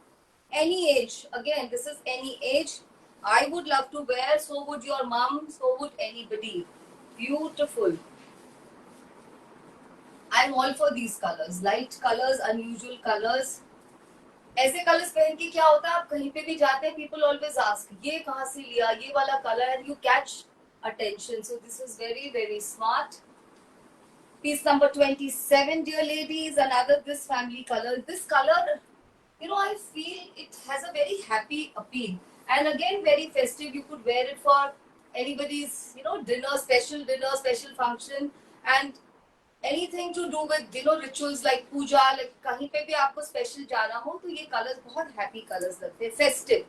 Any age, again, this is any age. I would love to wear, so would your mom, so would anybody. Beautiful. I'm all for these colors. Light colors, unusual colors. ऐसे कलर्स पहन के क्या होता है, आप कहीं पे भी जाते हैं, people always ask, ये कहाँ से लिया, ये वाला colour, and you catch attention. So this is very, very smart. Piece number 27, dear ladies, another this family color. This color, I feel it has a very happy appeal. And again, very festive. You could wear it for anybody's, dinner, special function. And anything to do with, rituals like puja, like kahin pe bhi aapko special jana ho, to ye colors bahut happy colors lagte hain, festive.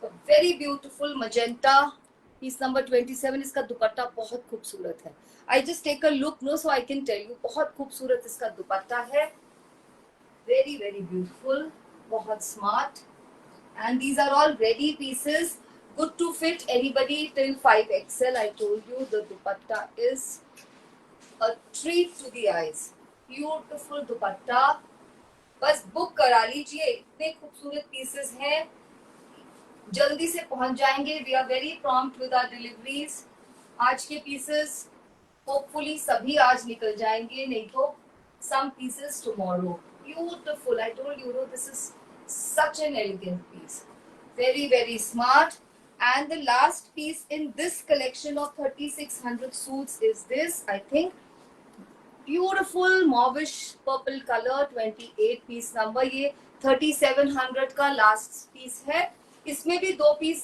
So very beautiful magenta. Piece number 27, इसका दुपट्टा बहुत खूबसूरत है. I just take a look, so I can tell you, बहुत खूबसूरत इसका दुपट्टा है. Very, very beautiful. बहुत smart. And these are all ready pieces. Good to fit anybody till 5XL. I told you the dupatta is a treat to the eyes. Beautiful dupatta. बस बुक करा लीजिए, इतने खूबसूरत पीसेस हैं. जल्दी से पहुंच जाएंगे. We are very prompt with our deliveries. आज के पीसेस होपफुली सभी आज निकल जाएंगे, नहीं तो some pieces tomorrow. Beautiful. I told you, this is such an elegant piece. Very, very smart. And the last piece in this collection of 3600 suits is this, I think. Beautiful mauvish purple color, 28 piece number. ये 3700 का last piece है. इसमें भी 2 piece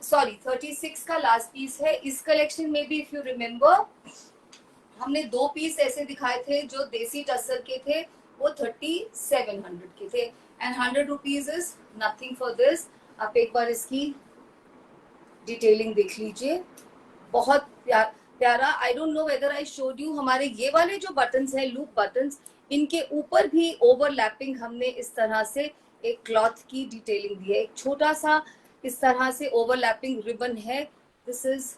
36 का last piece है. इस collection में भी, if you remember, हमने 2 पीस ऐसे दिखाए थे जो देसी टसर के थे, वो 3700 के थे. And 100 rupees is nothing for this. आप एक बार इसकी डिटेलिंग देख लीजिए, बहुत प्यारा. आई don't know whether I showed you. हमारे ये वाले जो बटन्स हैं, लूप बटन्स, इनके ऊपर भी ओवरलैपिंग हमने इस तरह से एक क्लॉथ की डिटेलिंग दी है. एक छोटा सा इस तरह से ओवरलैपिंग रिबन है. This is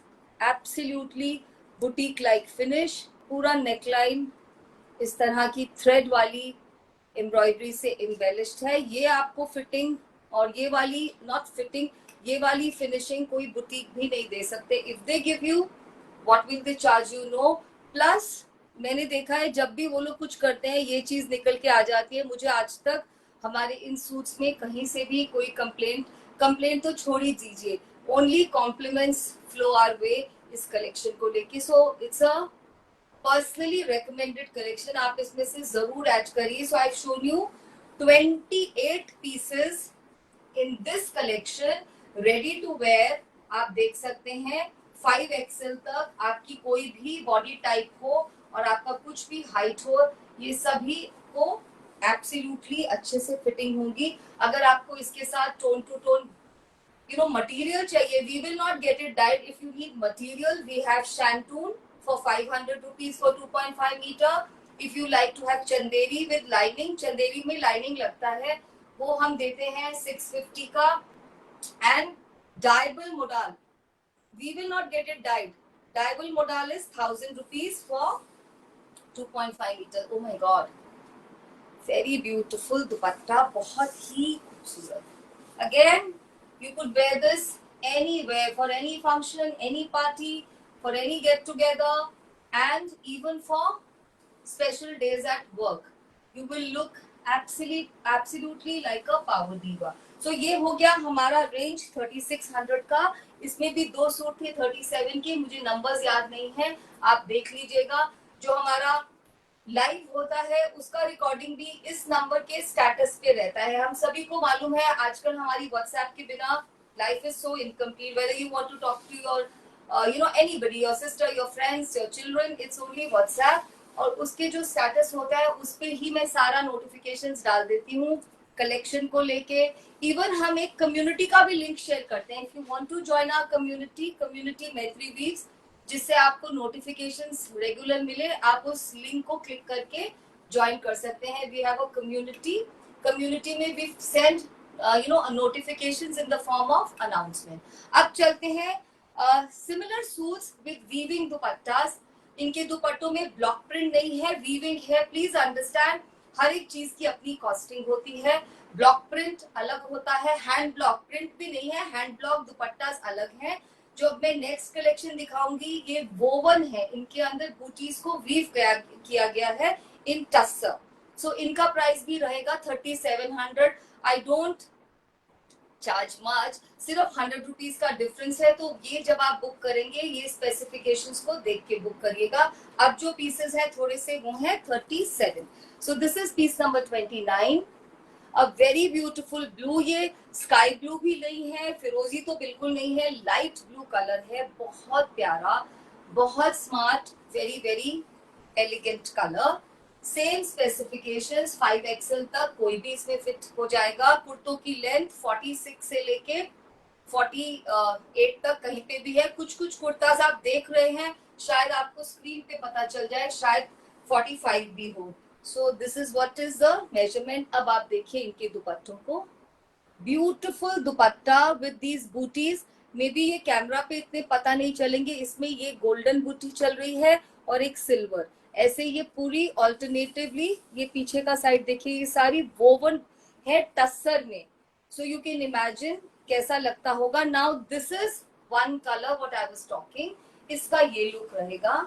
absolutely boutique like finish. पूरा नेकलाइन इस तरह की थ्रेड वाली एम्ब्रॉयडरी से एम्बेलिश्ड है. ये आपको फिटिंग और ये वाली नॉट फिटिंग, ये वाली फिनिशिंग कोई बुटीक भी नहीं दे सकते. If they give you, what will they charge you, no. Plus मैंने देखा है जब भी वो लोग कुछ करते हैं ये चीज निकल के आ जाती है. मुझे आज तक हमारे इन सूट्स में कहीं से भी कोई कंप्लेंट तो छोड़ ही दीजिए. Only compliments flow our way इस कलेक्शन को लेके. So it's a personally recommended collection. आप इसमें से जरूर ऐड करिए. So I have shown you 28 pieces in this collection ready to wear. आप देख सकते हैं 5XL तक आपकी कोई भी बॉडी टाइप हो और आपका कुछ भी हाइट हो, ये सभी को एब्सोल्युटली अच्छे से फिटिंग होंगी. अगर आपको इसके साथ टोन टू टोन material चाहिए, we will not get it dyed. If you need material, we have shantoon for 500 rupees for 2.5 meter. If you like to have chanderi with lining, chanderi में lining लगता है, वो हम देते हैं 650 का. And dyeable modal, we will not get it dyed. Dyeable modal is 1000 rupees for 2.5 meter. Oh my god, very beautiful dupatta, बहुत ही खूबसूरत. Again, you could wear this anywhere, for any function, any party, for any get together, and even for special days at work. You will look absolutely like a power diva. So ये हो गया हमारा रेंज 3600 का. इसमें भी 2 सूट थे 37 के, मुझे नंबर्स याद नहीं है, आप देख लीजिएगा. जो हमारा लाइव होता है उसका रिकॉर्डिंग भी इस नंबर के स्टेटस पे रहता है. हम सभी को मालूम है आजकल हमारी व्हाट्सएप के बिना life is so incomplete. Whether you want to talk to your anybody, your sister, your friends, your children, it's only WhatsApp. और उसके जो स्टेटस होता है उस पे ही मैं सारा नोटिफिकेशंस डाल देती हूँ कलेक्शन को लेके. इवन हम एक कम्युनिटी का भी लिंक शेयर करते हैं. If you want to join our community Maitri Weaves, जिससे आपको नोटिफिकेशंस रेगुलर मिले, आप उस लिंक को क्लिक करके ज्वाइन कर सकते हैं. वी हैव अ कम्युनिटी में we send notifications in the form of announcement. अब चलते हैं similar suits with weaving dupattas. इनके दुपट्टों में ब्लॉक प्रिंट नहीं है, वीविंग है. प्लीज अंडरस्टैंड, हर एक चीज की अपनी कॉस्टिंग होती है. ब्लॉक प्रिंट अलग होता है, हैंड ब्लॉक प्रिंट भी नहीं है, हैंड ब्लॉक दुपट्टास अलग है. जो मैं नेक्स्ट कलेक्शन दिखाऊंगी ये वोवन है, इनके अंदर बूटीज को वीव किया गया है इन टस्सर. सो इनका प्राइस भी रहेगा 3700. आई डोंट चार्ज मच, सिर्फ 100 रुपीज का डिफरेंस है. तो ये जब आप बुक करेंगे ये स्पेसिफिकेशंस को देख के बुक करिएगा. अब जो पीसेस हैं थोड़े से वो हैं 37. सो this is piece number 29. A very beautiful blue. ये स्काई ब्लू भी नहीं है, फिरोजी तो बिल्कुल नहीं है, लाइट ब्लू कलर है. बहुत प्यारा, बहुत smart, very very elegant colour. Same specifications, 5XL तक कोई भी इसमें फिट हो जाएगा. कुर्तों की लेंथ 46 से लेके 48 तक कहीं पे भी है. कुछ कुछ कुर्ताज आप देख रहे हैं, शायद आपको स्क्रीन पे पता चल जाए, शायद 45 भी हो. सो this is what is the measurement. अब आप देखिए इनके दुपट्टों को. Beautiful dupatta with these booties. May be ये कैमरा पे इतने पता नहीं चलेंगे. इसमें ये गोल्डन बूटी चल रही है और एक सिल्वर. ऐसे ये पूरी ऑल्टरनेटिवली, ये पीछे का साइड देखिए, ये सारी वोवन है टस्सर में. सो यू कैन इमेजिन कैसा लगता होगा. Now this is one colour what I was talking. इसका ये लुक रहेगा,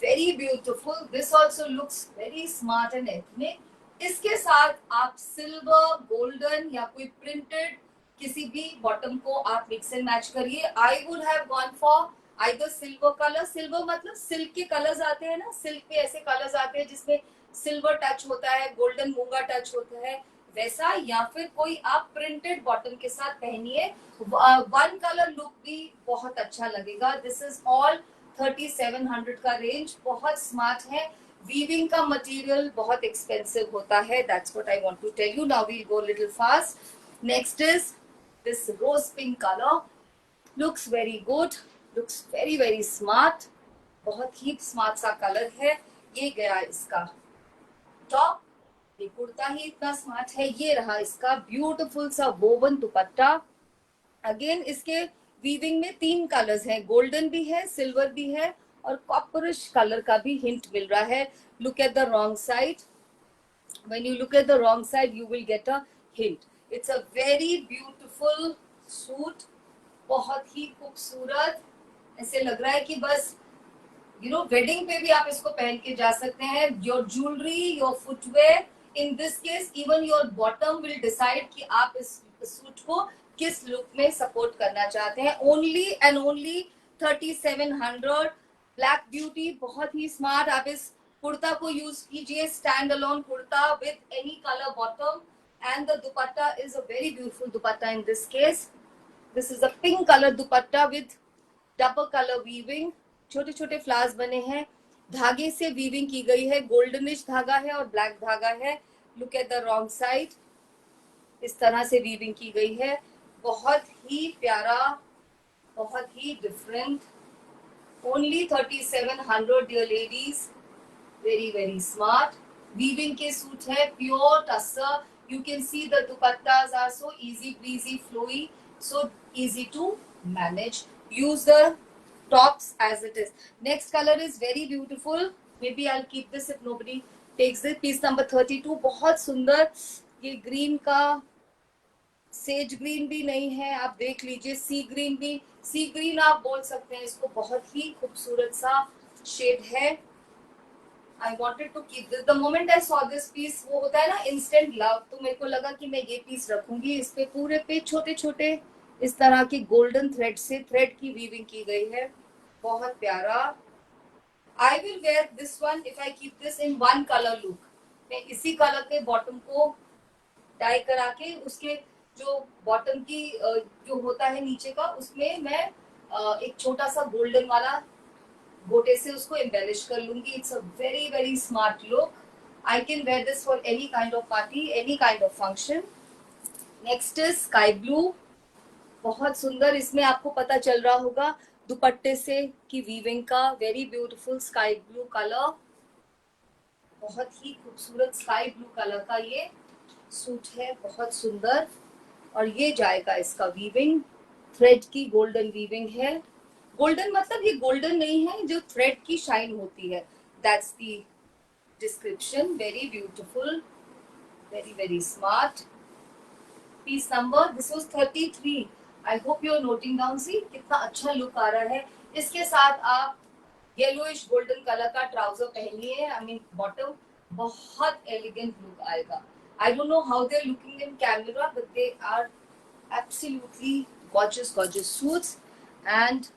very beautiful. This also looks very smart and ethnic. इसके साथ आप सिल्वर, गोल्डन या कोई प्रिंटेड किसी भी बॉटम को आप मिक्स एंड मैच करिए. I would have gone for either silver colour. Silver मतलब सिल्क के कलर्स आते हैं ना, सिल्क पे ऐसे कलर्स आते हैं जिसमें सिल्वर टच होता है, गोल्डन मूंगा टच होता है, वैसा. या फिर कोई आप प्रिंटेड बॉटम के साथ पहनिए. वन कलर लुक भी बहुत अच्छा लगेगा. दिस इज ऑल 3700 का रेंज. बहुत स्मार्ट है. वीविंग का मटेरियल बहुत एक्सपेंसिव होता है. That's what I want to tell you. Now we'll go little fast. Next is this rose pink colour. Looks very good, looks very very smart. बहुत ही स्मार्ट सा कलर है. ये गया इसका टॉप. ये कुर्ता ही इतना स्मार्ट है. ये रहा इसका ब्यूटीफुल सा वोवन दुपट्टा. अगेन इसके वीविंग में 3 कलर्स हैं, गोल्डन भी है, सिल्वर भी है और कॉपरिश कलर का भी हिंट मिल रहा है. Look at the wrong side. When you look at the wrong side you will get a hint. It's a very beautiful suit. बहुत ही खूबसूरत. ऐसे लग रहा है कि बस वेडिंग पे भी आप इसको पहन के जा सकते हैं. Your jewellery, your footwear, in this case even your bottom will decide कि आप इस सूट को किस लुक में सपोर्ट करना चाहते हैं. Only and only 3700. Black beauty, बहुत ही स्मार्ट. आप इस कुर्ता को यूज कीजिए, stand alone kurta with any colour bottom. And the dupatta is a very beautiful dupatta in this case. This is a pink colour dupatta with double colour weaving. छोटे छोटे फ्लावर्स बने हैं, धागे से वीविंग की गई है. गोल्डनिश धागा है और ब्लैक धागा है. Look at the wrong side. इस तरह से वीविंग की गई है. बहुत ही प्यारा, बहुत ही different. Only 3700 dear ladies. Very very smart. Weaving के सूट है, pure tussar. You can see the dupattas are so easy breezy flowy, so easy to manage. Use the tops as it is. Next color is very beautiful. Maybe I'll keep this if nobody takes this. Piece number 32. बहुत सुंदर. ये ग्रीन का सेज ग्रीन भी नहीं है, आप देख लीजिए. सी ग्रीन भी, सी ग्रीन आप बोल सकते हैं इसको. बहुत ही खूबसूरत सा शेड है. I wanted to keep this. The moment I saw this piece, वो होता है ना instant love, तो मेरे को लगा कि मैं ये पीस रखूंगी. इस पे पूरे पे छोटे छोटे इस तरह के गोल्डन थ्रेड से थ्रेड की वीविंग की गई है. बहुत प्यारा. I will wear this one if I keep this in one color look. मैं इसी कलर के बॉटम को डाई करा के उसके जो बॉटम की जो होता है नीचे का, उसमें मैं एक छोटा सा गोल्डन वाला गोटे से उसको एम्बेलिश कर लूंगी. It's a very very smart look. I can wear this for any kind of party, any kind of function. Next is sky blue. बहुत सुंदर. इसमें आपको पता चल रहा होगा दुपट्टे से की वीविंग का. Very beautiful sky blue colour. बहुत ही खूबसूरत स्काई ब्लू कलर का ये सूट है. बहुत सुंदर. और ये जाएगा इसका वीविंग. थ्रेड की गोल्डन वीविंग है. गोल्डन मतलब ये गोल्डन नहीं है, जो थ्रेड की शाइन होती है. That's the description. Very beautiful, very very smart. Piece number this was 33. I hope you are noting down. See कितना अच्छा लुक आ रहा है. इसके साथ आप येलोइश गोल्डन कलर का ट्राउजर पहनिए. I mean bottom. बहुत एलिगेंट लुक आएगा. I don't know how they are looking in camera, but they are absolutely gorgeous suits. And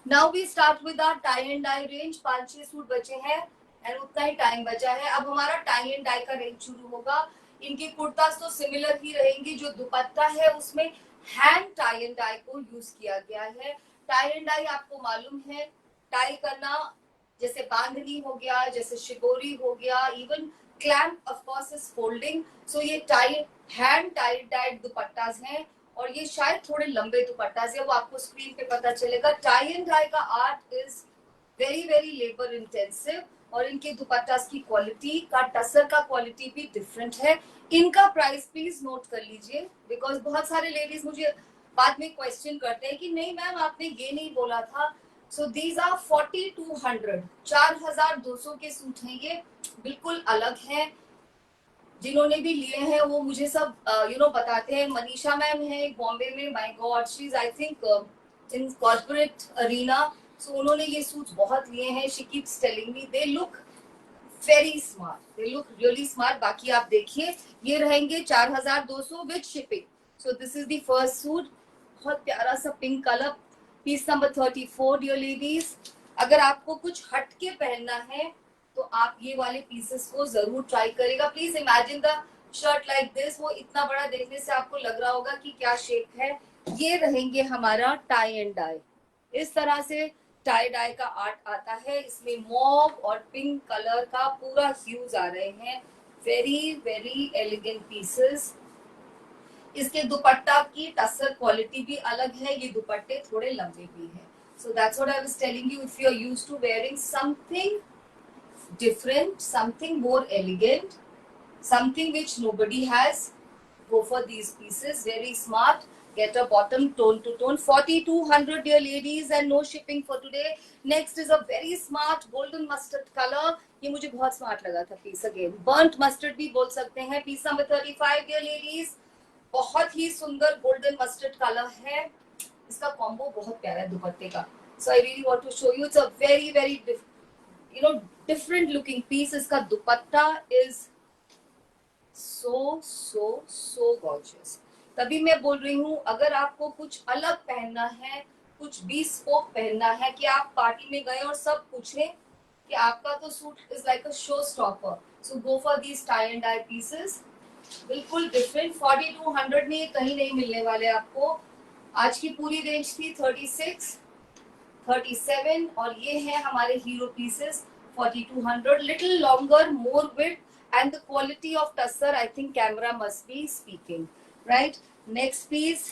now we start with our tie and dye range. 5-6 suit बचे हैं एंड उतना ही टाइम बचा है. अब हमारा टाई एंड डाई का रेंज शुरू होगा. इनके कुर्तास तो सिमिलर ही रहेंगी. जो दुपट्टा है उसमें हैंड टाई एंड डाई को यूज किया गया है. टाई एंड डाई आपको मालूम है, टाई करना जैसे बांधनी हो गया, जैसे शिकोरी हो गया, even clamp of course is folding. So ये tie hand tie dyed dupattas हैं. और ये शायद थोड़े लंबे दुपट्टास है, वो आपको स्क्रीन पे पता चलेगा. टाई एंड डाई का art is very very labour intensive. और इनके दुपट्टास की क्वालिटी का, टसर का क्वालिटी भी डिफरेंट है. इनका प्राइस प्लीज नोट कर लीजिए, बिकॉज बहुत सारे लेडीज मुझे बाद में क्वेश्चन करते हैं कि नहीं मैम आपने ये नहीं बोला था. सो दीज आर 4200, 4200 के सूट हैं ये. बिल्कुल अलग है. जिन्होंने भी लिए हैं वो मुझे सब बताते हैं. मनीषा मैम है बॉम्बे में. My god, she is I think in corporate arena. So उन्होंने ये सूट बहुत लिए हैं. She keeps telling me they look very smart, they look really smart. बाकी आप देखिए, ये रहेंगे 4200 with shipping. So this is the first suit. बहुत प्यारा सा pink colour. Piece number 34 dear ladies. अगर आपको कुछ हट के पहनना है तो आप ये वाले पीसेस को जरूर ट्राई करेगा. Please imagine the shirt like this. वो इतना बड़ा देखने से आपको लग रहा होगा कि क्या शेप है. ये रहेंगे हमारा टाई एंड डाई. इस तरह से टाई डाई का आर्ट आता है. इसमें मॉव और पिंक कलर का पूरा ह्यूज आ रहे हैं. Very very elegant pieces. इसके दुपट्टा की टसर क्वालिटी भी अलग है. ये दुपट्टे थोड़े लंबे भी हैं. So that's what I was telling you. If you are used to wearing something different, something more elegant, something which nobody has, go for these pieces. Very smart. Get a bottom tone to tone. 4200 dear ladies, and no shipping for today. Next is a very smart golden mustard color. ये मुझे बहुत स्मार्ट लगा था पीस. अगेन burnt mustard भी बोल सकते हैं. Piece number 35 dear ladies. बहुत ही सुंदर गोल्डन मस्टर्ड कलर है. इसका कॉम्बो बहुत प्यारा है दुपट्टे का. So I really want to show you. It's a very very different looking piece. इसका दुपट्टा is so gorgeous. तभी मैं बोल रही हूँ, अगर आपको कुछ अलग पहनना है, कुछ bespoke पहनना है, कि आप पार्टी में गए और सब पूछे कि आपका तो suit is like a showstopper. So go for these tie and dye pieces. बिल्कुल डिफरेंट. 4200 में ये कहीं नहीं मिलने वाले आपको. आज की पूरी रेंज थी 36, 37 और ये है हमारे hero pieces 4200. Little longer, more width and the quality of tussar, I think camera must be speaking, right? Next piece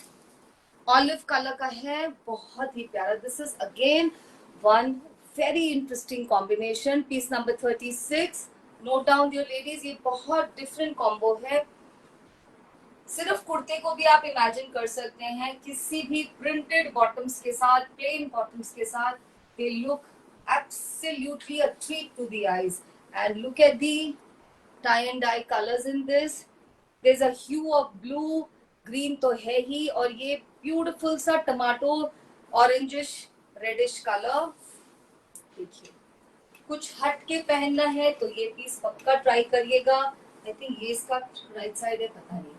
olive color का है. बहुत ही प्यारा. This is again one very interesting combination. Piece number 36. Note down dear ladies, ये बहुत different combo है. सिर्फ कुर्ते को भी आप इमेजिन कर सकते हैं किसी भी प्रिंटेड बॉटम्स के साथ, प्लेन बॉटम्स के साथ. They look absolutely a treat to the eyes. And look at the tie and dye colors in this. There's a hue of blue, green तो है ही, और ये beautiful सा टमाटो orangish reddish color. देखिए, कुछ हट के पहनना है तो ये पीस पक्का ट्राई करिएगा. आई थिंक ये इसका राइट साइड है, पता नहीं.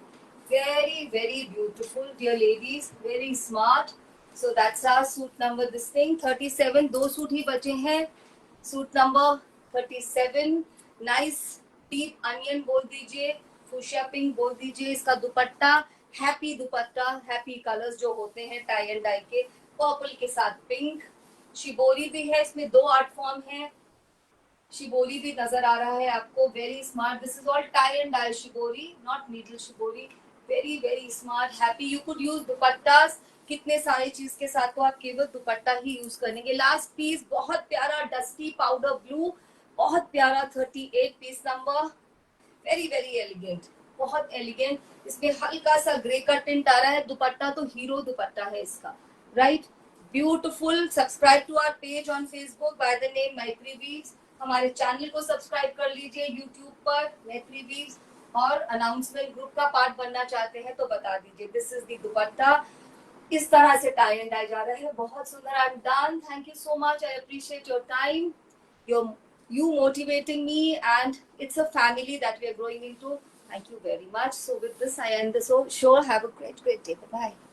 Very very beautiful dear ladies, very smart. So that's our suit number this thing 37. दो सूट ही बचे हैं. Suit number 37 nice deep onion बोल दीजिए, fuchsia pink बोल दीजिए. इसका दुपट्टा हैप्पी दुपट्टा, हैप्पी कलर्स जो होते हैं टाई एंड डाई के, पर्पल के साथ पिंक, शिबोरी भी है, इसमें 2 आर्ट फॉर्म है, शिबोरी भी नजर आ रहा है आपको, very smart, this is all tie and dye shibori, not needle shibori, very very smart, happy, you could use dupattas, कितने सारी चीज के साथ तो आप केवल दुपट्टा ही यूज करेंगे। लास्ट पीस बहुत प्यारा डस्टी पाउडर ब्लू, बहुत प्यारा 38 piece number, very very elegant, बहुत एलिगेंट, इसमें हल्का सा ग्रे का टिंट आ रहा है, दुपट्टा तो हीरो दुपट्टा है इसका, right, beautiful. Subscribe to our page on Facebook by the name Maitri Weaves, हमारे चैनल को सब्सक्राइब कर लीजिए यूट्यूब पर मैत्री वीव्स, और अनाउंसमेंट ग्रुप का पार्ट बनना चाहते हैं तो बता दीजिए। दिस इज द दुपट्टा, इस तरह से टाई एंड डाई जा रहा है, बहुत सुंदर। I am done, thank you so much, I appreciate your time, your you motivating me, and it's a family that we are growing into. Thank you very much. So with this I end the show. Have a great day. Bye bye.